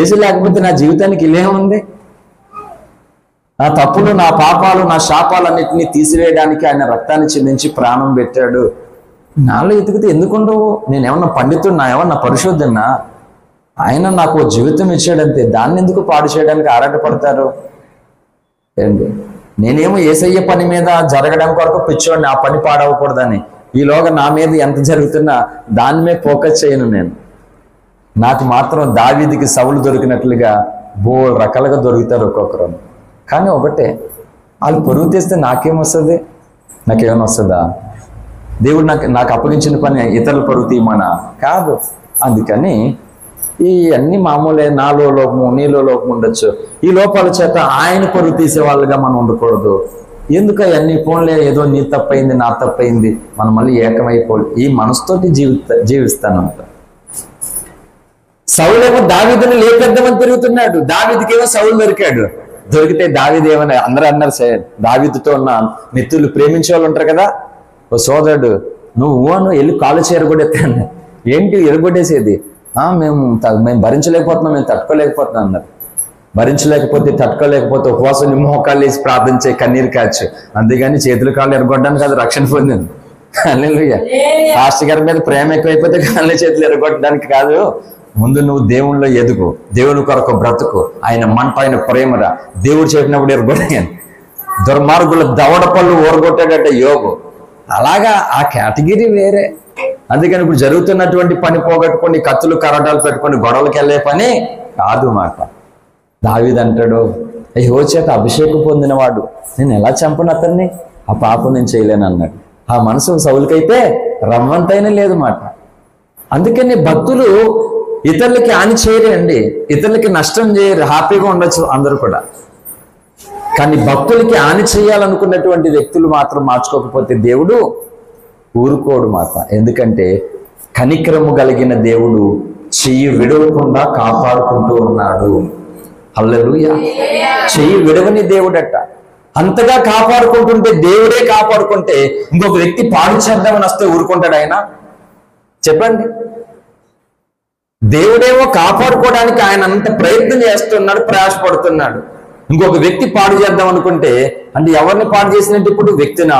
ఏసు లేకపోతే నా జీవితానికి ఇల్లేముంది? నా తప్పులు, నా పాపాలు, నా శాపాలన్నింటినీ తీసివేయడానికి ఆయన రక్తాన్ని చిందించి ప్రాణం పెట్టాడు. నాలో ఎతికితే ఎందుకుండవు? నేనేమన్నా పండితున్నా? ఏమన్నా పరిశుద్ధున్నా? ఆయన నాకు ఓ జీవితం ఇచ్చాడంతే, దాన్ని ఎందుకు పాడు చేయడానికి ఆరాటపడతారు ఏంటి? నేనేమో యేసయ్య పని మీద జరగడం కొరకు పిచ్చోడిని, ఆ పని పాడవకూడదని. ఈలోగా నా మీద ఎంత జరుగుతున్నా దాని మీద ఫోకస్ చేయను నేను. నాకు మాత్రం దావీదుకి సౌలు దొరికినట్లుగా బోల్ రకాలుగా దొరుకుతారు ఒక్కొక్కరు. కానీ ఒకటే, వాళ్ళు పరుగు తీస్తే నాకేమొస్తుంది? నాకేమైనా వస్తుందా? దేవుడు నాకు అప్పగించిన పని ఇతరులు పరుగు తీయమనా? కాదు. అందుకని ఈ అన్ని మామూలే. నాలో లోపము, నీలో లోపం ఉండొచ్చు. ఈ లోపాల చేత ఆయన పరుగు తీసే వాళ్ళుగా మనం ఉండకూడదు. ఎందుకు అవన్నీ ఫోన్లే, ఏదో నీ తప్పైంది నా తప్పైంది, మనం మళ్ళీ ఏకమైపోవాలి. ఈ మనసుతోటి జీవిస్తానంట. సౌలేమో దావీదుని లేపెద్దామని తిరుగుతున్నాడు. దావీదుకేమో సౌలు దొరికాడు. దొరికితే దావీదు ఏమన్నా అందరూ అన్నారు, దావీదుతో ఉన్న మిత్రులు ప్రేమించే వాళ్ళు ఉంటారు కదా, ఓ సోదరుడు నువ్వు వెళ్ళి కాలు ఎరగొడేస్తాను. ఏంటి ఎరగొట్టేసేది? మేము భరించలేకపోతున్నాం, మేము తట్టుకోలేకపోతున్నాం అన్నారు. భరించలేకపోతే తట్టుకోలేకపోతే ఉపవాసం మోకాళ్ళు వేసి ప్రార్థించే కన్నీరు కాచు, అంతేగాని చేతులు కాళ్ళు ఎరగొట్టడానికి అది రక్షణ పొందింది. హల్లెలూయా. పాస్టర్ గారి మీద ప్రేమ ఎక్కువైపోతే కాళ్ళు చేతులు ఎరగొట్టడానికి కాదు. ముందు నువ్వు దేవుళ్ళో ఎదుగు, దేవుని కొరకు బ్రతుకు, ఆయన మంట, ఆయన ప్రేమరా. దేవుడు చెప్పినప్పుడు ఎరగొట్టాను. దుర్మార్గుల దవడ పళ్ళు ఓరగొట్టాడట యోగు. అలాగా ఆ కేటగిరీ వేరే. అందుకని ఇప్పుడు జరుగుతున్నటువంటి పని పోగొట్టుకొని కత్తులు కరటాలు పెట్టుకొని గొడవలకి వెళ్ళే పని కాదు మాట. దావీదు అంటాడు, యెహోవా చేత అభిషేకం పొందినవాడు, నేను ఎలా చంపను అతన్ని? ఆ పాపం నేను చేయలేను అన్నాడు. ఆ మనసు సౌలుకైతే రవ్వంతైనా లేదు మాట. అందుకని భక్తులు ఇతరులకి హాని చేయరు అండి, ఇతరులకి నష్టం చేయరు, హ్యాపీగా ఉండొచ్చు అందరూ కూడా. కానీ భక్తులకి హాని చేయాలనుకున్నటువంటి వ్యక్తులు మాత్రం మార్చుకోకపోతే దేవుడు ఊరుకోడు మాట. ఎందుకంటే కనికరము కలిగిన దేవుడు చెయ్యి విడవకుండా కాపాడుకుంటూ ఉన్నాడు. హల్లెలూయా. చెయ్యి విడవని దేవుడట. అంతగా కాపాడుకుంటుంటే, దేవుడే కాపాడుకుంటే ఇంకొక వ్యక్తి పాడు చేద్దామని వస్తే ఊరుకుంటాడు ఆయన? చెప్పండి. దేవుడేమో కాపాడుకోవడానికి ఆయన అంత ప్రయత్నం చేస్తున్నాడు, ప్రయాసపడుతున్నాడు. ఇంకొక వ్యక్తి పాడు చేద్దాం అనుకుంటే, అంటే ఎవరిని పాడు చేసినట్టు? ఇప్పుడు వ్యక్తినా?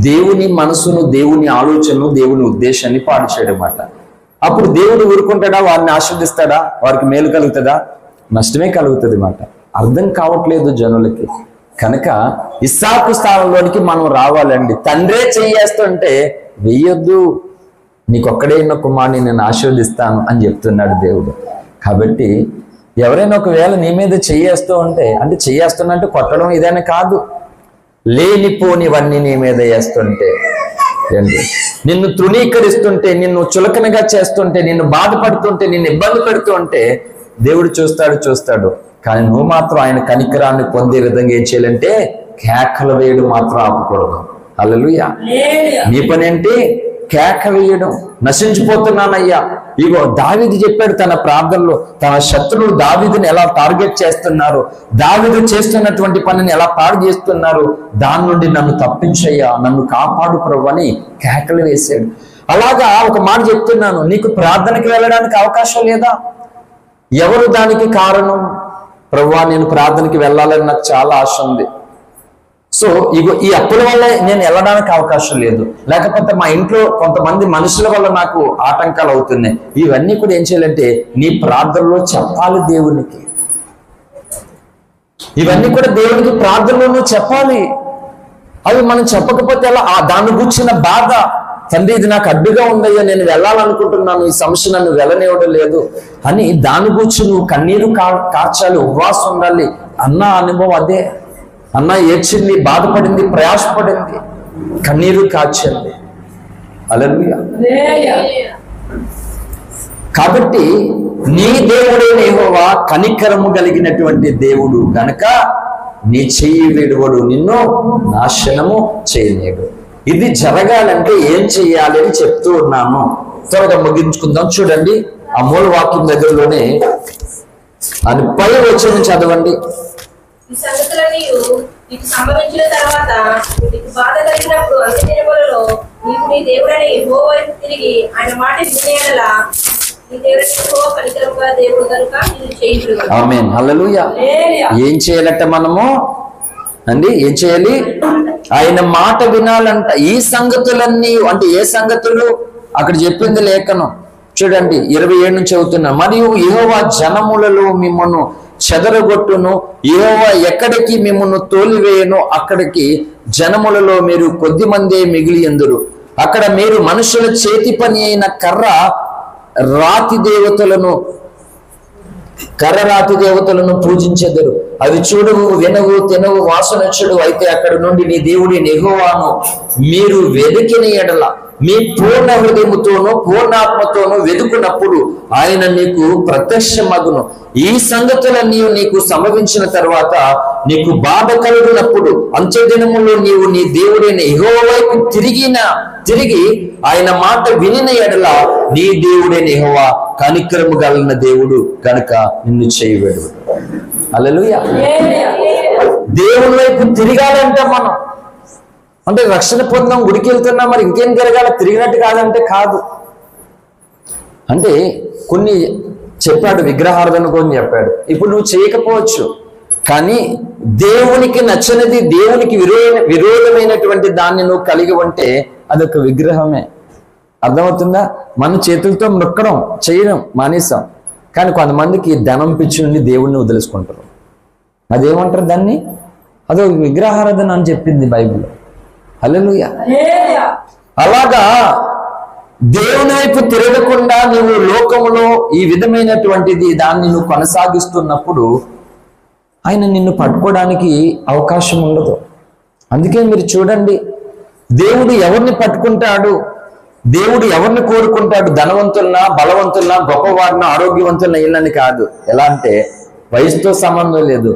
దేవుని మనసును, దేవుని ఆలోచనను, దేవుని ఉద్దేశాన్ని పాడు చేయడం మాట. అప్పుడు దేవుడు ఊరుకుంటాడా? వారిని ఆశీర్దిస్తాడా? వారికి మేలు కలుగుతుందా? నష్టమే కలుగుతుంది మాట. అర్థం కావట్లేదు జనులకి. కనుక ఇస్సాకు స్థానంలోనికి మనం రావాలండి. తండ్రే చెయ్యేస్తుంటే వెయ్యొద్దు, నీకొక్కడే ఉన్న కుమారుని నేను ఆశీర్వదిస్తాను అని చెప్తున్నాడు దేవుడు. కాబట్టి ఎవరైనా ఒకవేళ నీ మీద చెయ్యేస్తూ ఉంటే, అంటే చెయ్యేస్తున్నా అంటే కొట్టడం ఇదైనా కాదు, లేనిపోనివన్నీ నీ మీద వేస్తుంటే, ఏంటి నిన్ను తృణీకరిస్తుంటే, నిన్ను చులకనగా చేస్తుంటే, నిన్ను బాధపడుతుంటే, నిన్ను ఇబ్బంది పెడుతూ ఉంటే దేవుడు చూస్తాడు. కానీ నువ్వు మాత్రం ఆయన కనికరాన్ని పొందే విధంగా ఏం చేయాలంటే కేకలు వేయడం మాత్రం ఆపకూడదు. హల్లెలూయా. నీ పని ఏంటి? కేక వేయడం. నశించిపోతున్నానయ్యా. ఇగో దావీదు చెప్పాడు తన ప్రార్థనలో, తన శత్రువులు దావీదుని ఎలా టార్గెట్ చేస్తున్నారు, దావీదు చేస్తున్నటువంటి పనిని ఎలా పాడు చేస్తున్నారు, దాని నుండి నన్ను తప్పించయ్యా, నన్ను కాపాడు ప్రభు అని కేకలు వేశాడు. అలాగా ఒక మాట చెప్తున్నాను, నీకు ప్రార్థనకి వెళ్ళడానికి అవకాశం లేదా? ఎవరు దానికి కారణం? ప్రభువా నేను ప్రార్థనకి వెళ్ళాలని నాకు చాలా ఆశ ఉంది, సో ఇగో ఈ అప్పుల వల్ల నేను వెళ్ళడానికి అవకాశం లేదు, లేకపోతే మా ఇంట్లో కొంతమంది మనుషుల వల్ల నాకు ఆటంకాలు అవుతున్నాయి. ఇవన్నీ కూడా ఏం చేయాలంటే నీ ప్రార్థనలో చెప్పాలి దేవునికి. ఇవన్నీ కూడా దేవునికి ప్రార్థనలో చెప్పాలి. అవి మనం చెప్పకపోతే ఎలా? దాన్ని గుర్చిన బాధ, తండ్రి ఇది నాకు అడ్డుగా ఉందయ్యా, నేను వెళ్ళాలనుకుంటున్నాను, ఈ సమస్య నన్ను వెళ్ళనివ్వడం లేదు అని దాని గురించి నువ్వు కన్నీరు కార్చాలి, ఉపవాసం ఉండాలి. అన్న అనుభవం అదే. అన్న ఏడ్చింది, బాధపడింది, ప్రయాసపడింది, కన్నీరు కార్చింది. హల్లెలూయా. కాబట్టి నీ దేవుడైన యెహోవా కనికరము కలిగినటువంటి దేవుడు గనక నీ చెయ్యి విడువడు, నిన్ను నాశనము చేయలేడు. ఇది జరగాలంటే ఏం చెయ్యాలి అని చెప్తూ ఉన్నాను. త్వరగా ముగించుకుందాం. చూడండి ఆ మూల వాక్యం దగ్గరలోనే అది 10వ వచనం చదవండి. ఈ సంగతులన్నీ నీకు సంభవించిన తర్వాత నీకు బాధ కలిగినప్పుడు అన్ని దినములలో నీకు నీ దేవుడైన యెహోవా వైపు తిరిగి ఆయన మాట వినేలా నీ దేవుడైన యెహోవా కనికరముగా దేవుడు కనుక నిన్ను చేయును. ఆమేన్. హల్లెలూయా. ఏం చేయాలంట మనము అండి? ఏం చేయాలి? ఆయన మాట వినాలంట. ఈ సంగతులన్నీ అంటే ఏ సంగతులు? అక్కడ చెప్పింది లేఖనం. చూడండి 27 నుంచి చదువుతున్నా. మరియు యెహోవా జనములలో మిమ్మల్ని చెదరగొట్టును, యెహోవా ఎక్కడికి మిమ్మల్ని తోలివేయను అక్కడికి జనములలో మీరు కొద్ది మందే మిగిలి ఎందురు. అక్కడ మీరు మనుషుల చేతి పని అయిన రాతి దేవతలను పూజించెదరు. అవి చూడవు, వినవు, తినవు, వాసన చెడు. అయితే అక్కడ నుండి నీ దేవుడి యెహోవాను మీరు వెదికిన ఎడల మీ పూర్ణ హృదయముతోనూ పూర్ణాత్మతోనూ వెదుకున్నప్పుడు ఆయన నీకు ప్రత్యక్షమగును. ఈ సంగతులన్నీ నీకు సంభవించిన తర్వాత నీకు బాధ కలుగునప్పుడు అంత్యదినములో నీవు నీ దేవుడైన యెహోవా వైపు తిరిగి ఆయన మాట వినిన ఎడల నీ దేవుడైన యెహోవా కనికరము గలన దేవుడు కనుక నిన్ను చేయవేడు. హల్లెలూయా. దేవుని వైపు తిరగాలంట మనం. అంటే రక్షణ పొందాం, గుడికి వెళ్తున్నాం, మరి ఇంకేం తిరగాల? తిరిగినట్టు కాదంటే కాదు. అంటే కొన్ని చెప్పాడు, విగ్రహారాధన కొన్ని చెప్పాడు. ఇప్పుడు నువ్వు చేయకపోవచ్చు, కానీ దేవునికి నచ్చనిది, దేవునికి విరోధమైనటువంటి దాన్ని నువ్వు కలిగి ఉంటే అదొక విగ్రహమే. అర్థమవుతుందా? మన చేతులతో మొక్కడం చేయడం మానేసాం. కానీ కొంతమందికి ధనం పిచ్చి నుండి దేవుణ్ణి వదిలేసుకుంటారు. అదేమంటారు దాన్ని? అదొక విగ్రహారాధన అని చెప్పింది బైబిల్. హల్లెలూయా. అలాగా దేవుని వైపు తిరగకుండా నువ్వు లోకములో ఈ విధమైనటువంటిది దాన్ని నువ్వు కొనసాగిస్తున్నప్పుడు ఆయన నిన్ను పట్టుకోవడానికి అవకాశం ఉండదు. అందుకే మీరు చూడండి, దేవుడు ఎవరిని పట్టుకుంటాడు, దేవుడు ఎవరిని కోరుకుంటాడు? ధనవంతులనా, బలవంతులనా, గొప్పవారిన, ఆరోగ్యవంతులన ఇళ్ళని కాదు. ఎలా అంటే వయసుతో సంబంధం లేదు.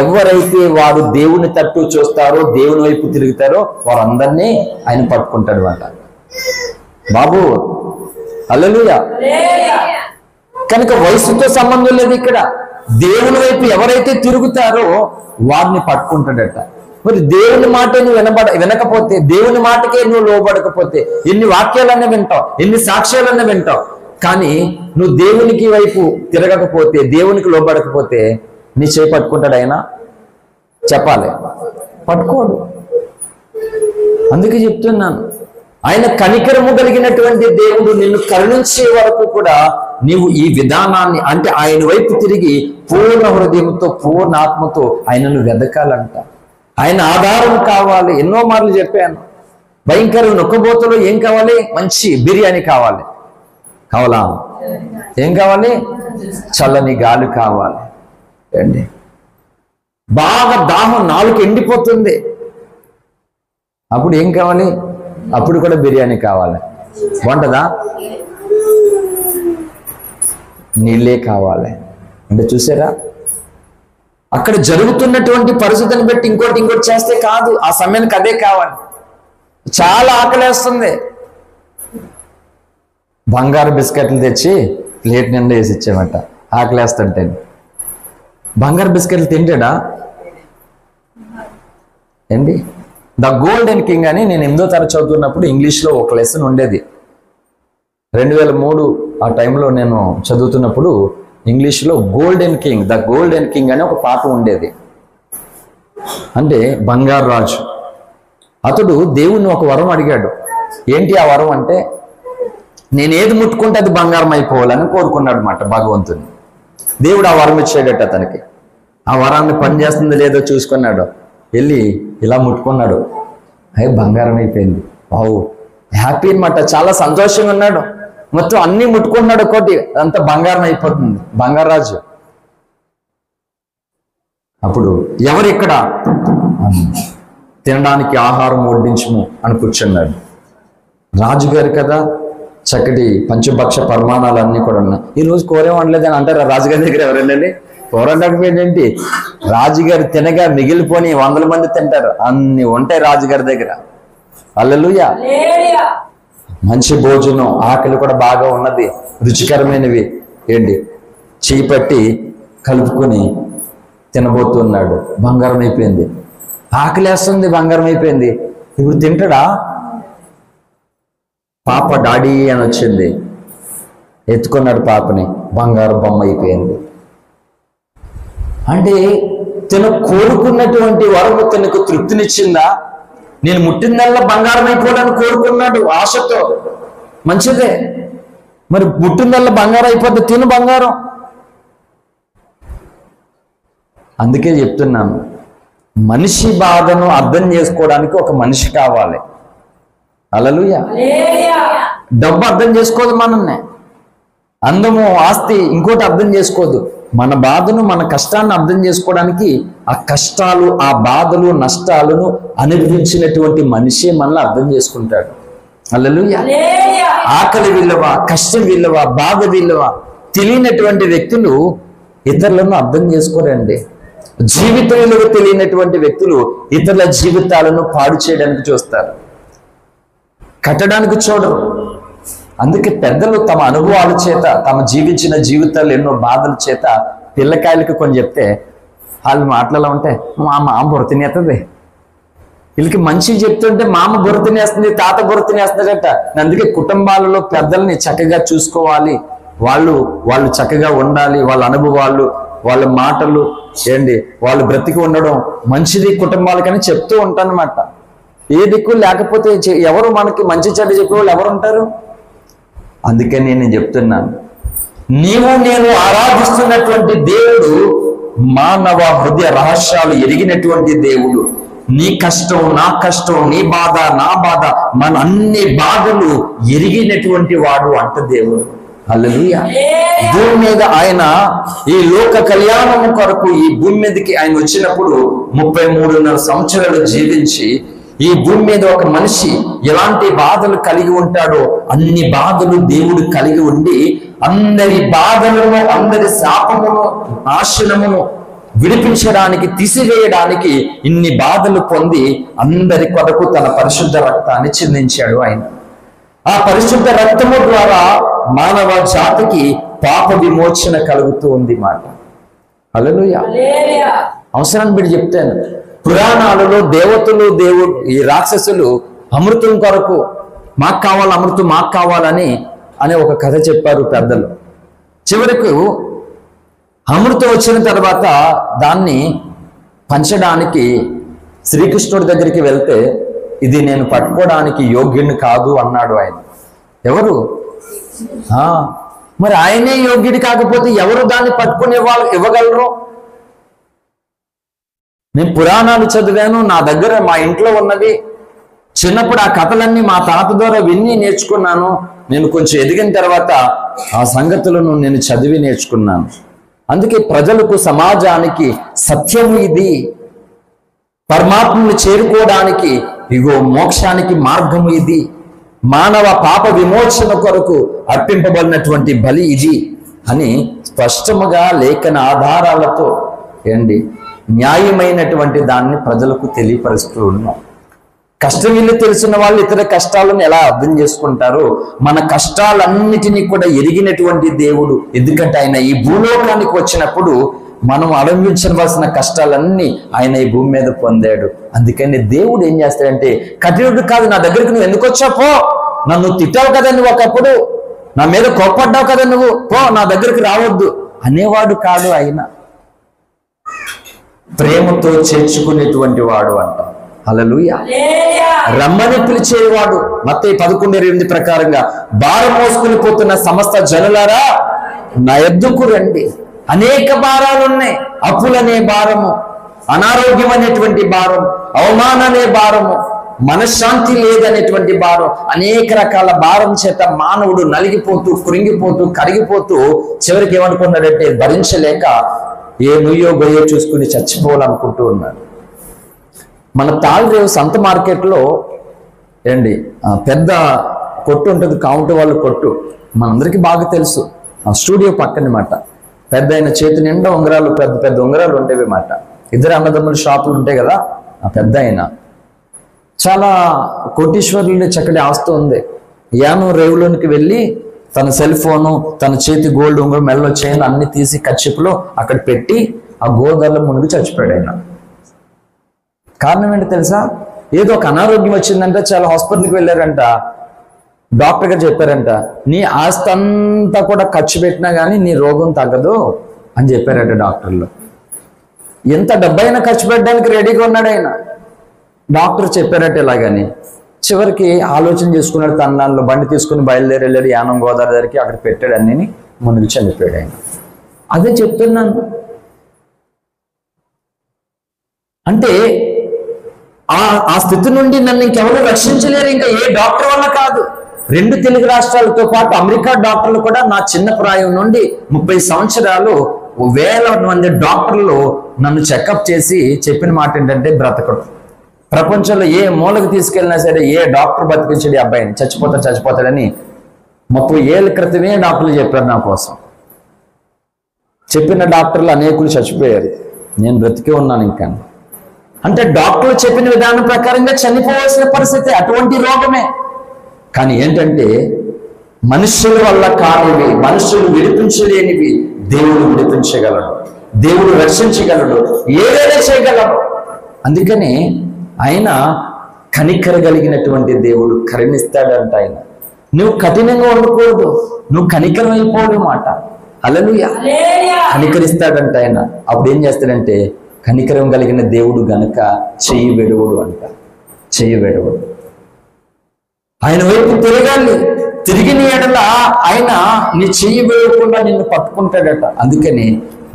ఎవరైతే వారు దేవుని తట్టు చూస్తారో, దేవుని వైపు తిరుగుతారో వారందరినీ ఆయన పట్టుకుంటాడు అంట బాబు. హల్లెలూయా. కనుక వయసుతో సంబంధం లేదు ఇక్కడ. దేవుని వైపు ఎవరైతే తిరుగుతారో వారిని పట్టుకుంటాడట. మరి దేవుని మాట నువ్వు వినకపోతే, దేవుని మాటకే నువ్వు లోబడకపోతే, ఎన్ని వాక్యాలన్నా వింటావు, ఎన్ని సాక్ష్యాలన్నా వింటావు, కానీ నువ్వు దేవునికి వైపు తిరగకపోతే, దేవునికి లోబడకపోతే నీ చేయి పట్టుకుంటాడు ఆయన? చెప్పాలి, పట్టుకోడు. అందుకే చెప్తున్నాను, ఆయన కనికరము కలిగినటువంటి దేవుడు నిన్ను కరుణించే వరకు కూడా నీవు ఈ విధానాన్ని, అంటే ఆయన వైపు తిరిగి పూర్ణ హృదయంతో పూర్ణ ఆత్మతో ఆయనను వెదకాలంట. ఆయన ఆధారం కావాలి. ఎన్నో మార్లు చెప్పాను. భయంకర నొక్కబోతలో ఏం కావాలి? మంచి బిర్యానీ కావాలి. కావాలా? ఏం కావాలి? చల్లని గాలి కావాలి అండి. బాగా దాహం, నాలుగు ఎండిపోతుంది, అప్పుడు ఏం కావాలి? అప్పుడు కూడా బిర్యానీ కావాలి. వంటదా? నీళ్ళే కావాలి. అంటే చూసారా, అక్కడ జరుగుతున్నటువంటి పరిస్థితిని బట్టి ఇంకోటి చేస్తే కాదు. ఆ సమయానికి అదే కావాలి. చాలా ఆకలేస్తుంది, బంగారు బిస్కెట్లు తెచ్చి ప్లేట్ నిండా వేసి ఇచ్చామట. ఆకలేస్తుంటే బంగారు బిస్కెట్లు తింటాడా ఏంటి? ద గోల్డెన్ కింగ్ అని నేను 8వ తరగతి చదువుతున్నప్పుడు ఇంగ్లీష్లో ఒక లెసన్ ఉండేది. 2003 ఆ టైంలో నేను చదువుతున్నప్పుడు ఇంగ్లీష్లో golden king, the golden king అని ఒక పాట ఉండేది. అంటే బంగారు రాజు. అతడు దేవుణ్ణి ఒక వరం అడిగాడు. ఏంటి ఆ వరం అంటే, నేను ఏది ముట్టుకుంటే అది బంగారం అయిపోవాలని కోరుకున్నాడు అన్నమాట భగవంతుని. దేవుడు ఆ వరం ఇచ్చాడట అతనికి. ఆ వరాన్ని పనిచేస్తుందో లేదో చూసుకున్నాడు, వెళ్ళి ఇలా ముట్టుకున్నాడు, అయ్యి బంగారం అయిపోయింది. వావు, హ్యాపీ అన్నమాట, చాలా సంతోషంగా ఉన్నాడు. మొత్తం అన్ని ముట్టుకున్నాడు, ఒకటి అంతా బంగారం అయిపోతుంది. బంగారు రాజు. అప్పుడు ఎవరు ఇక్కడ, తినడానికి ఆహారం వడ్డించము అని కూర్చున్నాడు. రాజుగారు కదా, చక్కటి పంచభక్ష పరిమాణాలన్నీ కూడా ఉన్నాయి. ఈరోజు కూరేం వండలేదని అంటారా రాజుగారి దగ్గర? ఎవరండి కూర వండకపోయిందేంటి? రాజుగారు తినగా మిగిలిపోని 100 మంది తింటారు, అన్ని ఉంటాయి రాజుగారి దగ్గర. హల్లెలూయా. మంచి భోజనం, ఆకలి కూడా బాగా ఉన్నది, రుచికరమైనవి ఏంటి చేయి పట్టి కలుపుకొని తినబోతున్నాడు. బంగారం అయిపోయింది, ఆకలేస్తుంది, బంగారం అయిపోయింది. ఇప్పుడు తింటాడా? పాప డాడీ అని వచ్చింది, ఎత్తుకున్నాడు పాపని, బంగారు బొమ్మ అయిపోయింది. అంటే తను కోరుకున్నటువంటి వరము తనకు తృప్తినిచ్చిందా? నేను ముట్టిందల్లా బంగారం అయిపోవాలని కోరుకున్నాడు ఆశతో, మంచిదే. మరి పుట్టిందల్లా బంగారం అయిపోద్ది, తిను బంగారం. అందుకే చెప్తున్నాను, మనిషి బాధను అర్థం చేసుకోవడానికి ఒక మనిషి కావాలి. హల్లెలూయా. డబ్బు అర్థం చేసుకోదు మనల్ని, అందము ఆస్తి ఇంకోటి అర్థం చేసుకోదు. మన బాధను మన కష్టాన్ని అర్థం చేసుకోవడానికి ఆ కష్టాలు, ఆ బాధలు, నష్టాలను అనుభవించినటువంటి మనిషే మనల్ని అర్థం చేసుకుంటాడు. హల్లెలూయా. ఆకలి విలువ, కష్టం విలువ, బాధ విలువ తెలియనటువంటి వ్యక్తులు ఇతరులను అర్థం చేసుకోరండి. జీవిత విలువ తెలియనటువంటి వ్యక్తులు ఇతరుల జీవితాలను పాడు చేయడానికి చూస్తారు, కట్టడానికి చూడరు. అందుకే పెద్దలు తమ అనుభవాల చేత, తమ జీవించిన జీవితాలు ఎన్నో బాధల చేత పిల్లకాయలకి కొన్ని చెప్తే వాళ్ళు మాటలలో ఉంటే మా మామ బుర్ర తినేస్తుంది, వీళ్ళకి మంచి చెప్తుంటే మామ బుర్ర తినేస్తుంది, తాత బుర్ర తినేస్తుందట. అందుకే కుటుంబాలలో పెద్దల్ని చక్కగా చూసుకోవాలి, వాళ్ళు చక్కగా ఉండాలి, వాళ్ళ అనుభవాలు, వాళ్ళ మాటలు ఏంటి, వాళ్ళు బ్రతికి ఉండడం మంచిది కుటుంబాలకని చెప్తూ ఉంటానమాట. ఏ దిక్కు లేకపోతే ఎవరు మనకి మంచి చెడ్డ చెప్పే వాళ్ళు ఎవరు ఉంటారు? అందుకే నేను చెప్తున్నాను, నీవు నేను ఆరాధిస్తున్నటువంటి దేవుడు మానవ హృదయ రహస్యాలు ఎరిగినటువంటి దేవుడు. నీ కష్టం నా కష్టం, నీ బాధ నా బాధ, మన అన్ని బాధలు ఎరిగినటువంటి వాడు అంట దేవుడు. హల్లెలూయా. భూమి మీద ఆయన ఈ లోక కళ్యాణము కొరకు ఈ భూమి మీదకి ఆయన వచ్చినప్పుడు 33.5 సంవత్సరాలు జీవించి ఈ భూమి మీద ఒక మనిషి ఎలాంటి బాధలు కలిగి ఉంటాడో అన్ని బాధలు దేవుడు కలిగి ఉండి అందరి బాధలను, అందరి శాపమును, నాశనమును విడిపించడానికి, తీసివేయడానికి ఇన్ని బాధలు పొంది అందరి కొరకు తన పరిశుద్ధ రక్తాన్ని చిందించాడు ఆయన. ఆ పరిశుద్ధ రక్తము ద్వారా మానవ జాతికి పాప విమోచన కలుగుతూ ఉంది మాట. హల్లెలూయా. అవసరాన్ని బిడ్డ చెప్తాను, పురాణాలలో దేవతలు, దేవుడు, ఈ రాక్షసులు అమృతం కొరకు మాకు కావాలి, అమృతం మాకు కావాలని అనే ఒక కథ చెప్పారు పెద్దలు. చివరకు అమృతం వచ్చిన తర్వాత దాన్ని పంచడానికి శ్రీకృష్ణుడి దగ్గరికి వెళ్తే ఇది నేను పట్టుకోవడానికి యోగ్యుని కాదు అన్నాడు ఆయన. ఎవరు? మరి ఆయనే యోగ్యుడి కాకపోతే ఎవరు దాన్ని పట్టుకుని ఇవ్వగలరు? నేను పురాణాలు చదివాను, నా దగ్గర మా ఇంట్లో ఉన్నవి, చిన్నప్పుడు ఆ కథలన్నీ మా తాత ద్వారా విని నేర్చుకున్నాను. నేను కొంచెం ఎదిగిన తర్వాత ఆ సంగతులను నేను చదివి నేర్చుకున్నాను. అందుకే ప్రజలకు, సమాజానికి సత్యము ఇది, పరమాత్మను చేరుకోవడానికి ఇగో మోక్షానికి మార్గము ఇది, మానవ పాప విమోచన కొరకు అర్పింపబడినటువంటి బలి ఇది అని స్పష్టముగా లేఖన ఆధారాలతో న్యాయమైనటువంటి దాన్ని ప్రజలకు తెలియపరుస్తూ ఉన్నాం. కష్టం ఇల్లు తెలిసిన వాళ్ళు ఇతర కష్టాలను ఎలా అర్థం చేసుకుంటారో మన కష్టాలన్నిటినీ కూడా ఎరిగినటువంటి దేవుడు. ఎందుకంటే ఆయన ఈ భూలోకానికి వచ్చినప్పుడు మనం అనుభవించవలసిన కష్టాలన్నీ ఆయన ఈ భూమి మీద పొందాడు. అందుకని దేవుడు ఏం చేస్తాడంటే, కఠినుడు కాదు, నా దగ్గరికి నువ్వు ఎందుకు వచ్చావు, పో, నన్ను తిట్టావు కదా నువ్వు, ఒకప్పుడు నా మీద కోప్పడ్డావు కదా నువ్వు, పో, నా దగ్గరికి రావద్దు అనేవాడు కాదు. ఆయన ప్రేమతో చేర్చుకునేటువంటి వాడు అంట. హల్లెలూయా. రమ్మని పిలిచేవాడు. మత్తయి 11:8 ప్రకారంగా భారం మోసుకుని పోతున్న సమస్త జనులారా నా యొద్దకు రండి. అనేక భారాలు ఉన్నాయి. అప్పులనే భారము, అనారోగ్యం అనేటువంటి భారం, అవమానం అనే భారము, మనశ్శాంతి లేదనేటువంటి భారం, అనేక రకాల భారం చేత మానవుడు నలిగిపోతూ, కృంగిపోతూ, కరిగిపోతూ చివరికి ఏమనుకున్నాడంటే భరించలేక ఏ నుయ్యో గొయ్యో చూసుకుని చచ్చిపోవాలనుకుంటూ ఉన్నాడు. మన తాళరేవు సంత మార్కెట్లో పెద్ద కొట్టు ఉంటుంది, కౌంటర్ వాళ్ళ కొట్టు, మనందరికీ బాగా తెలుసు. ఆ స్టూడియో పక్కనమాట పెద్ద ఆయన చేతి నిండా ఉంగరాలు, పెద్ద పెద్ద ఉంగరాలు ఉండేవి మాట. ఇద్దరు అన్నదమ్ముల షాపులు ఉంటాయి కదా. ఆ పెద్ద ఆయన చాలా కోటీశ్వరులు, చక్కటి ఆస్తి ఉంది. యాను రేవులోనికి వెళ్ళి తన సెల్ ఫోను, తన చేతి గోల్డ్ ఉంగరం, మెల్లో చైన్ అన్ని తీసి కచ్చిపులో అక్కడ పెట్టి ఆ గోదావరిలో మునిగి చచ్చిపోయాడు ఆయన. కారణం ఏంటి తెలుసా? ఏదో ఒక అనారోగ్యం వచ్చిందంట, చాలా హాస్పిటల్కి వెళ్ళారంట. డాక్టర్ గారు చెప్పారంట, నీ ఆస్తి అంతా కూడా ఖర్చు పెట్టినా కానీ నీ రోగం తగ్గదు అని చెప్పారట డాక్టర్లు. ఎంత డబ్బైనా ఖర్చు పెట్టడానికి రెడీగా ఉన్నాడు ఆయన. డాక్టర్ చెప్పారట ఇలాగని చివరికి ఆలోచన చేసుకున్నాడు. తన్నాళ్ళు బండి తీసుకుని బయలుదేరి వెళ్ళాడు యానం గోదావరి దగ్గరికి. అక్కడ పెట్టాడు అన్నీ, మునిగి చనిపోయాడు ఆయన. అదే చెప్తున్నాను. అంటే ఆ స్థితి నుండి నన్ను ఇంకెవరు రక్షించలేరు, ఇంకా ఏ డాక్టర్ వల్ల కాదు. 2 తెలుగు రాష్ట్రాలతో పాటు అమెరికా డాక్టర్లు కూడా నా చిన్న ప్రాయం నుండి 30 సంవత్సరాలు వేల మంది డాక్టర్లు నన్ను చెకప్ చేసి చెప్పిన మాట ఏంటంటే బ్రతకడు. ప్రపంచంలో ఏ మూలకు తీసుకెళ్ళినా సరే ఏ డాక్టర్ బతికించాడు ఈ అబ్బాయిని, చచ్చిపోతాడని 30 ఏళ్ళ క్రితమే డాక్టర్లు చెప్పారు నా కోసం. చెప్పిన డాక్టర్లు అనేకులు చచ్చిపోయారు, నేను బ్రతికే ఉన్నాను ఇంకా. అంటే డాక్టర్లు చెప్పిన విధానం ప్రకారంగా చనిపోవాల్సిన పరిస్థితి, అటువంటి రోగమే. కానీ ఏంటంటే మనుషుల వల్ల కానివి, మనుషులు విడిపించలేనివి దేవుడు విడిపించగలడు, దేవుడు రక్షించగలడు, ఏదైనా చేయగలడు. అందుకని ఆయన కనికరగలిగినటువంటి దేవుడు, కరుణిస్తాడంట ఆయన. నువ్వు కఠినంగా ఉండకూడదు, నువ్వు కనికరం అయిపోడు మాట. హల్లెలూయా, కనికరిస్తాడంట ఆయన. అప్పుడు ఏం చేస్తాడంటే కనికరం కలిగిన దేవుడు గనుక చెయ్యి వెడవుడు అంట, చెయ్యి వెడవుడు. ఆయన వైపు తిరగాలి, తిరిగిన ఎడల ఆయన నీ చెయ్యి విడవకుండా నిన్ను పట్టుకుంటాడట. అందుకని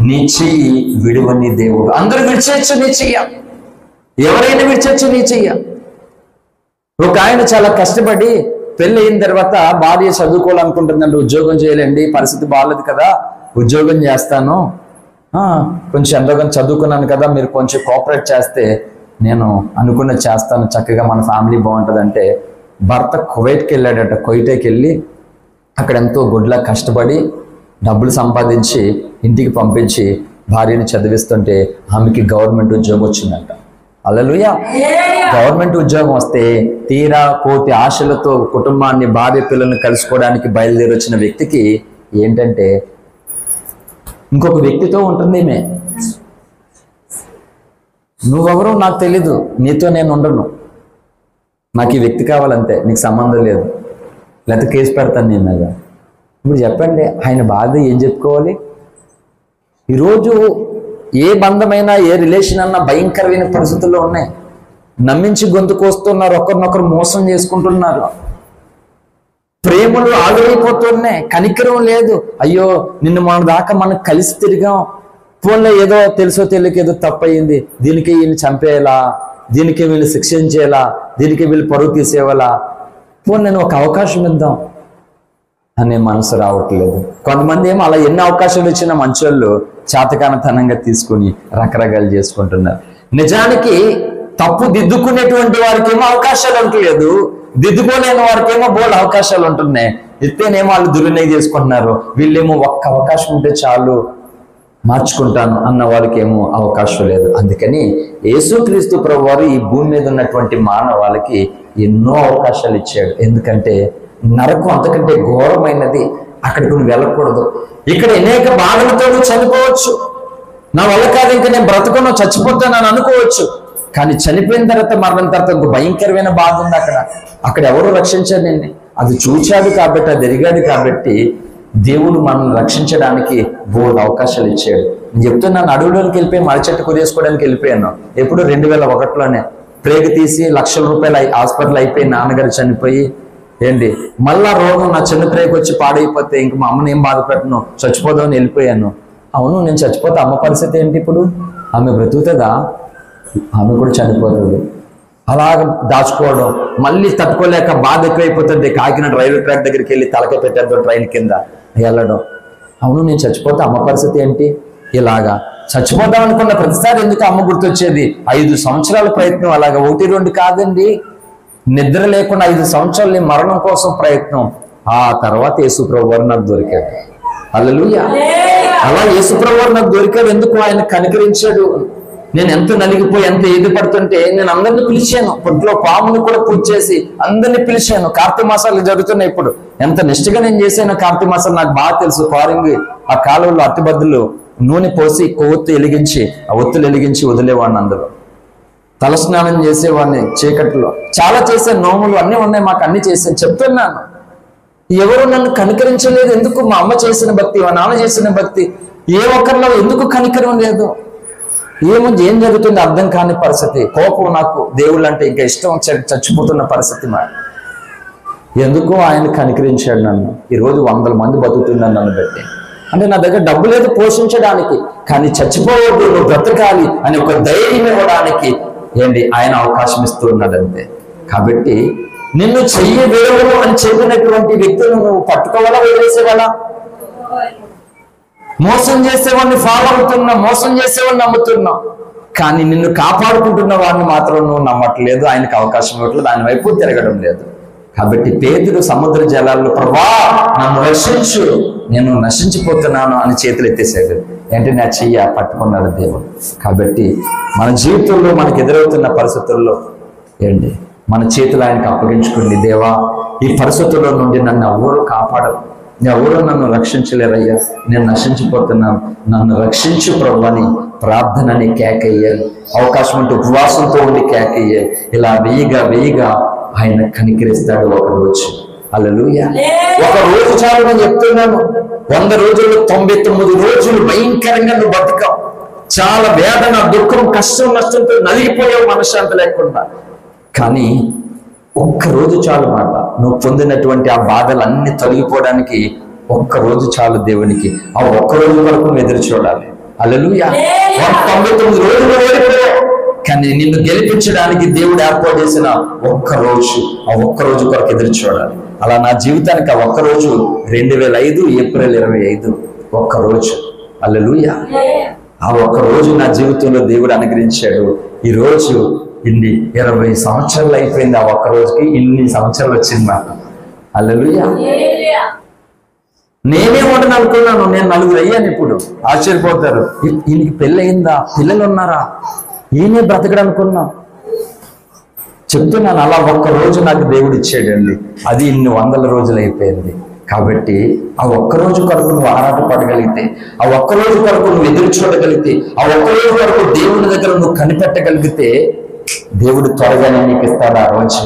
నీ చెయ్యి విడువని దేవుడు. అందరూ విడిచేయచ్చు నీ చెయ్య, ఎవరైనా విడిచచ్చు నీ చెయ్య. ఒక ఆయన చాలా కష్టపడి పెళ్ళి అయిన తర్వాత భార్య చదువుకోవాలనుకుంటుందంటే, ఉద్యోగం చేయలేండి, పరిస్థితి బాగాలేదు కదా, ఉద్యోగం చేస్తాను, కొంచెం ఎంతో చదువుకున్నాను కదా, మీరు కొంచెం కోఆపరేట్ చేస్తే నేను అనుకున్నది చేస్తాను, చక్కగా మన ఫ్యామిలీ బాగుంటుందంటే భర్త కువైట్కి వెళ్ళాడట. కువైట్కి వెళ్ళి అక్కడ ఎంతో గుడ్లా కష్టపడి డబ్బులు సంపాదించి ఇంటికి పంపించి భార్యని చదివిస్తుంటే ఆమెకి గవర్నమెంట్ ఉద్యోగం వచ్చిందంట. హల్లెలూయా. గవర్నమెంట్ ఉద్యోగం వస్తే తీరా కోటి ఆశలతో కుటుంబాన్ని, భార్య పిల్లల్ని కలుసుకోవడానికి బయలుదేరి వచ్చిన వ్యక్తికి ఏంటంటే ఇంకొక వ్యక్తితో ఉంటుంది. నువ్వెవరో నాకు తెలీదు, నీతో నేను ఉండను, నాకు ఈ వ్యక్తి కావాలంతే, నీకు సంబంధం లేదు, లేకపోతే కేసు పెడతాను నేను మీద. ఇప్పుడు చెప్పండి ఆయన బాధ ఏం చెప్పుకోవాలి? ఈరోజు ఏ బంధమైనా, ఏ రిలేషన్ అన్నా భయంకరమైన పరిస్థితుల్లో ఉన్నాయి. నమ్మించి గొంతుకొస్తున్నారు, ఒకరినొకరు మోసం చేసుకుంటున్నారు, ప్రేమలు ఆవిరైపోతున్నాయి, కనికరం లేదు. అయ్యో నిన్ను మన దాకా మనం కలిసి తిరిగాం, ఫోన్లో ఏదో తెలుసో తెలియక ఏదో తప్పయింది, దీనికి వీళ్ళు చంపేయాలా, దీనికి వీళ్ళు శిక్షించేలా, దీనికి వీళ్ళు పరువు తీసేవాలా, ఫోన్ నేను ఒక అవకాశం ఇద్దాం అనే మనసు రావట్లేదు. కొంతమంది ఏమో అలా ఎన్ని అవకాశాలు ఇచ్చినా మంచోళ్ళు చాతకానతనంగా తీసుకుని రకరకాలు చేసుకుంటున్నారు. నిజానికి తప్పు దిద్దుకునేటువంటి వారికి ఏమో అవకాశాలు ఉండలేదు, దిద్దుకోలేని వారికి ఏమో బోల్డ్ అవకాశాలు ఉంటున్నాయి. ఇస్తేనేమో వాళ్ళు దుర్వినియోగం చేసుకుంటున్నారు. వీళ్ళేమో ఒక్క అవకాశం ఉంటే చాలు మార్చుకుంటాను అన్న వాళ్ళకి ఏమో అవకాశం లేదు. అందుకని యేసుక్రీస్తు ప్రభువారు ఈ భూమి మీద ఉన్నటువంటి మానవాళికి ఎన్నో అవకాశాలు ఇచ్చాడు. ఎందుకంటే నరకం అంతకంటే ఘోరమైనది, అక్కడికి నువ్వు వెళ్ళకూడదు. ఇక్కడ అనేక బాధలతో నువ్వు చనిపోవచ్చు, నా వల్ల కాదు ఇంకా నేను బ్రతకను చచ్చిపోతానని అనుకోవచ్చు. కానీ చనిపోయిన తర్వాత, మరణం తర్వాత ఇంకో భయంకరమైన బాధ ఉంది అక్కడ ఎవరు రక్షించారు నిన్ను? అది చూచాడు కాబట్టి, అది ఎరిగాడు కాబట్టి దేవుడు మనల్ని రక్షించడానికి బోల్డ్ అవకాశాలు ఇచ్చాడు. నేను చెప్తున్నాను, అడవులోకి వెళ్ళిపోయి మర చెట్టు కుదేసుకోవడానికి వెళ్ళిపోయాను. ఎప్పుడు 2001లోనే ప్లేగ్ తీసి లక్షల రూపాయలు హాస్పిటల్ అయిపోయి, నాన్నగారు చనిపోయి, ఏంటి మళ్ళా రోగం నా చిన్న ప్రేగు వచ్చి పాడైపోతే ఇంక మా అమ్మని ఏం బాధ పెట్టను, చచ్చిపోదామని వెళ్ళిపోయాను. అవును, నేను చచ్చిపోతే అమ్మ పరిస్థితి ఏంటి ఇప్పుడు? ఆమె బ్రతుకుతుందా? ఆమె కూడా చనిపోతుంది. అలాగ దాచుకోవడం, మళ్ళీ తట్టుకోలేక బాధ ఎక్కువైపోతుంది. కాకినాడ రైల్వే ట్రాక్ దగ్గరికి వెళ్ళి తలక పెట్టేద్దాం ట్రైన్ కింద వెళ్ళడం. అవును, నేను చచ్చిపోతే అమ్మ పరిస్థితి ఏంటి? ఇలాగా చచ్చిపోదాం అనుకున్న ప్రతిసారి ఎందుకు అమ్మ గుర్తొచ్చేది? 5 సంవత్సరాల ప్రయత్నం, అలాగా 1-2 కాదండి, నిద్ర లేకుండా 5 సంవత్సరాలు మరణం కోసం ప్రయత్నం. ఆ తర్వాత యేసుప్రభు వారు నాకు దొరికాడు. హల్లెలూయా. అలా యేసుప్రభు వారు నాకు దొరికాడు. ఎందుకు? ఆయన కనికరించాడు. నేను ఎంత నలిగిపోయి ఎంత ఏది పడుతుంటే నేను అందరిని పిలిచాను. పొద్దులో పాముని కూడా పూజ చేసి అందరినీ పిలిచాను. కార్తీక మాసాలు జరుగుతున్నాయి. ఇప్పుడు ఎంత నిష్ఠగా నేను చేశాను కార్తీక మాసాలు నాకు బాగా తెలుసు. కారింగ్ ఆ కాలువలో అట్టిబద్దులు నూనె పోసి కొవ్వొత్తు వెలిగించి ఆ ఒత్తులు వెలిగించి వదిలేవాడిని. అందులో తలస్నానం చేసేవాడిని చీకట్లో. చాలా చేశాను, నోములు అన్నీ ఉన్నాయి, మాకు అన్ని చేశాను. చెప్తున్నాను, ఎవరు నన్ను కనికరించలేదు. ఎందుకు? మా అమ్మ చేసిన భక్తి, మా నాన్న చేసిన భక్తి, ఏ ఒక్కరిలో ఎందుకు కనికరం లేదు? ఏం జరుగుతుంది అర్థం కాని పరిస్థితి. కోపం, నాకు దేవుళ్ళు అంటే ఇంకా ఇష్టం, చచ్చిపోతున్న పరిస్థితి. మరి ఎందుకో ఆయన కనికరించాడు నన్ను. ఈరోజు 100 మంది బతుకుతున్నాను నన్ను బట్టి. అంటే నా దగ్గర డబ్బు లేదు పోషించడానికి, కానీ చచ్చిపోవద్దు, నువ్వు బ్రతకాలి అని ఒక ధైర్యం ఇవ్వడానికి ఆయన అవకాశం ఇస్తూ ఉన్నాడంతే. కాబట్టి నిన్ను చెయ్యవేరు అని చెప్పినటువంటి వ్యక్తులను నువ్వు పట్టుకోవాలా, వదిలేసేవాళ్ళా? మోసం చేసేవాడిని ఫాలో అవుతున్నా, మోసం చేసేవాడిని నమ్ముతున్నా, కానీ నిన్ను కాపాడుకుంటున్న వాడిని మాత్రం నువ్వు నమ్మట్లేదు, ఆయనకు అవకాశం ఇవ్వట్లేదు, ఆయన వైపు తిరగడం లేదు. కాబట్టి పేతురు సముద్ర జలాల్లో, ప్రభా నన్ను రక్షించు, నేను నశించిపోతున్నాను అని చేతులు ఎత్తేసాడు. అంటే నా చెయ్యి పట్టుకున్నాడు దేవుడు. కాబట్టి మన జీవితంలో మనకు ఎదురవుతున్న పరిస్థితుల్లో మన చేతులు ఆయనకు అప్పగించుకుని, దేవా ఈ పరిస్థితుల్లో నుండి నన్ను ఎవరు కాపాడరు, ఎవరు నన్ను రక్షించలేరయ్యా, నేను నశించిపోతున్నాను, నన్ను రక్షించు ప్రభు అని ప్రార్థనని కేకయ్యాలి. అవకాశం ఉంటే ఉపవాసంతో ఉండి కేకయ్యాలి. ఇలా వేయిగా ఆయన కనికరిస్తాడు ఒక రోజు. హల్లెలూయా. ఒక రోజు చాలు, నేను చెప్తున్నాను. 100 రోజుల్లో 99 రోజులు భయంకరంగా నువ్వు బతుకావు. చాలా వేదన, దుఃఖం, కష్టం, నష్టంతో నలిగిపోయావు మనశ్శాంతి లేకుండా. కానీ ఒక్క రోజు చాలు మాట, నువ్వు పొందినటువంటి ఆ బాధలన్నీ తొలగిపోవడానికి ఒక్క రోజు చాలు దేవునికి. ఆ ఒక్క రోజు వరకు నువ్వు ఎదురు చూడాలి. హల్లెలూయా. 99 రోజులు ఓడిపోయావు, కానీ నిన్ను గెలిపించడానికి దేవుడు ఏర్పాటు చేసిన ఒక్క రోజు, ఆ ఒక్క రోజు కొరకు ఎదురు చూడాలి. అలా నా జీవితానికి ఆ ఒక్క రోజు 2005 ఏప్రిల్ 25 ఒక్క రోజు. హల్లెలూయా. ఆ ఒక్క రోజు నా జీవితంలో దేవుడు అనుగ్రహించాడు. ఈ రోజు 20 సంవత్సరాలు అయిపోయింది. ఆ ఒక్క రోజుకి ఇన్ని సంవత్సరాలు వచ్చింది నాకు. హల్లెలూయా. నేనే ఉండను అనుకున్నాను, నేను 4 అయ్యాను. ఇప్పుడు ఆశ్చర్యపోతారు, ఈయనకి పెళ్ళి అయిందా, పిల్లలు ఉన్నారా, ఈయనే బ్రతకడు అనుకున్నా. చెప్తున్నాను, అలా ఒక్క రోజు నాకు దేవుడు ఇచ్చాడండి. అది ఇన్ని 100 రోజులు అయిపోయింది. కాబట్టి ఆ ఒక్క రోజు కొరకు నువ్వు ఆరాటపడగలిగితే, ఆ ఒక్క రోజు కొరకు నువ్వు ఎదురు చూడగలిగితే, ఆ ఒక్క రోజు కొరకు దేవుని దగ్గర నువ్వు కనిపెట్టగలిగితే దేవుడు త్వరగానే నీకు ఇస్తాడు ఆ రోజు.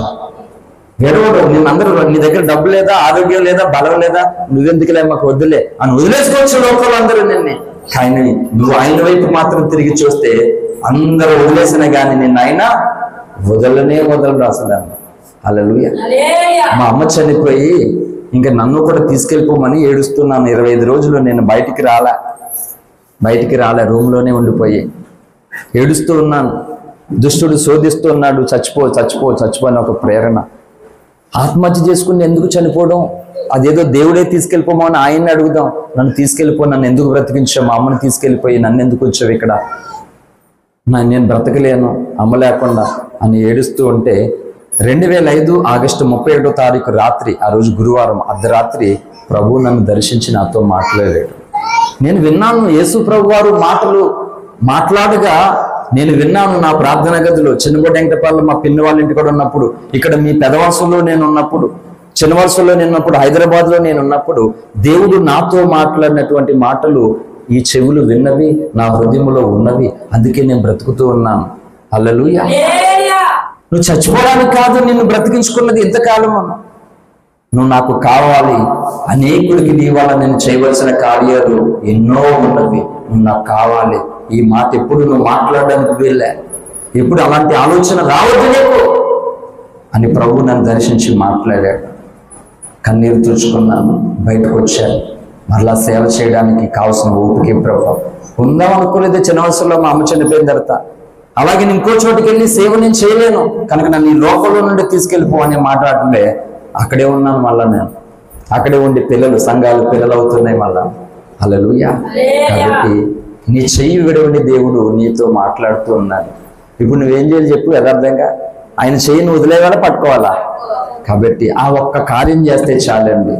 వెరవడు, నేనందరూ నీ దగ్గర డబ్బు లేదా, ఆరోగ్యం లేదా, బలం లేదా, నువ్వెందుకులే మాకు వద్దులే అని వదిలేసుకోవచ్చు లోకంలో అందరూ నిన్ను. కానీ నువ్వు ఆయన వైపు మాత్రం తిరిగి చూస్తే అందరూ వదిలేసినా కానీ నిన్ను ఆయన వదలడు అసలు. హల్లెలూయా. మా అమ్మ చనిపోయి ఇంకా నన్ను కూడా తీసుకెళ్ళిపోమని ఏడుస్తున్నాను. 25 రోజులు నేను బయటికి రాలే, రూమ్లోనే ఉండిపోయి ఏడుస్తూ ఉన్నాను. దుష్టుడు శోధిస్తూ ఉన్నాడు, చచ్చిపో అని ఒక ప్రేరణ. ఆత్మహత్య చేసుకుని ఎందుకు చనిపోవడం, అదేదో దేవుడే తీసుకెళ్ళిపోమని ఆయన్ని అడుగుదాం. నన్ను తీసుకెళ్ళిపో, నన్ను ఎందుకు బ్రతికించావు, మా అమ్మని తీసుకెళ్ళిపోయి నన్ను ఎందుకు వచ్చావు ఇక్కడ, నేను బ్రతకలేను అమ్మ లేకుండా అని ఏడుస్తూ ఉంటే 2005 ఆగస్టు 31వ తారీఖు రాత్రి, ఆ రోజు గురువారం అర్ధరాత్రి ప్రభు నన్ను దర్శించి నాతో మాట్లాడాడు. నేను విన్నాను యేసు ప్రభు వారు మాటలు మాట్లాడగా నేను విన్నాను. నా ప్రార్థన గదిలో చిన్నగొడ్డ వెంకటపాలెం మా పిన్ని వాళ్ళ ఇంటి కూడా ఉన్నప్పుడు, ఇక్కడ మీ పెదవలసలో నేను ఉన్నప్పుడు, చిన్నవలసలో నేను ఉన్నప్పుడు, హైదరాబాద్లో నేను ఉన్నప్పుడు దేవుడు నాతో మాట్లాడినటువంటి మాటలు ఈ చెవులు విన్నవి, నా హృదయంలో ఉన్నవి. అందుకే నేను బ్రతుకుతూ ఉన్నాను. హల్లెలూయా. నువ్వు చచ్చిపోవడానికి కాదు నిన్ను బ్రతికించుకున్నది ఇంతకాలం. నువ్వు నాకు కావాలి, అనేకుడికి నీ వల్ల నేను చేయవలసిన కార్యాలు ఎన్నో ఉన్నవి, నువ్వు నాకు కావాలి. ఈ మాట ఎప్పుడు నువ్వు మాట్లాడడానికి వీళ్ళే, ఎప్పుడు అలాంటి ఆలోచన రావద్దు నీకు అని ప్రభు నన్ను దర్శించి మాట్లాడాడు. కన్నీరు తుడుచుకున్నాను, బయటకు వచ్చాను. మరలా సేవ చేయడానికి కావాల్సిన ఓపిక ప్రభు ఉందాం అనుకోలేదు. చిన్న వయసులో మా అమ్మ చనిపోయిన తర్వాత అలాగే నేను ఇంకో చోటుకి వెళ్ళి సేవ నేను చేయలేను కనుక నన్ను ఈ లోకంలో నుండి తీసుకెళ్ళిపో అనే మాట్లాడలే. అక్కడే ఉన్నాను. మళ్ళా నేను అక్కడే ఉండి సంఘాలు పిల్లలు అవుతున్నాయి మళ్ళా. హల్లెలూయా. కాబట్టి నీ చెయ్యి విడవని దేవుడు నీతో మాట్లాడుతూ ఉన్నాడు. ఇప్పుడు నువ్వేం చేయాలి చెప్పు యథార్థంగా? ఆయన చెయ్యిని వదిలేవాలా పట్టుకోవాలా? కాబట్టి ఆ ఒక్క కార్యం చేస్తే చాలండి.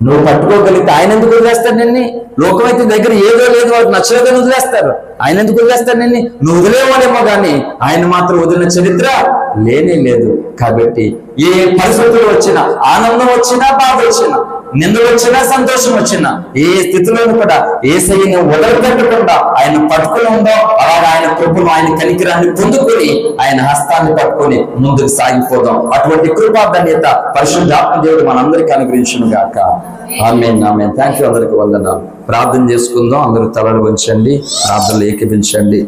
నువ్వు పట్టుకోగలిగితే ఆయన ఎందుకు వదిలేస్తాడు నిన్ను? లోకం అయితే దగ్గర ఏదో లేదు, వాడు నచ్చలేదని వదిలేస్తారు. ఆయన ఎందుకు వదిలేస్తాడు నిన్ను? నువ్వు వదిలేవాడేమో కానీ ఆయన మాత్రం వదిలిన చరిత్ర లేనే లేదు. కాబట్టి ఏ పరిస్థితులు వచ్చినా, ఆనందం వచ్చినా, బాధ వచ్చినా, నింద వచ్చినా, సంతోషం వచ్చినా, ఏ స్థితిలోనూ కూడా యేసయ్యను వదలపెట్టకుండా ఆయన పట్టుకుని ఉందో అలాగే ఆయన కృపను, ఆయన కనికరాన్ని పొందుకొని ఆయన హస్తాన్ని పట్టుకొని ముందుకు సాగిపోదాం. అటువంటి కృపాధన్యత పరిశుద్ధాత్మ దేవుడు మనందరికీ అనుగ్రహించును గాక. ఆమేన్, ఆమేన్. Thank you. అందరికీ వందనాలు. ప్రార్థన చేసుకుందాం. అందరూ తలలు వంచండి, ప్రార్థనలు ఏకీపించండి.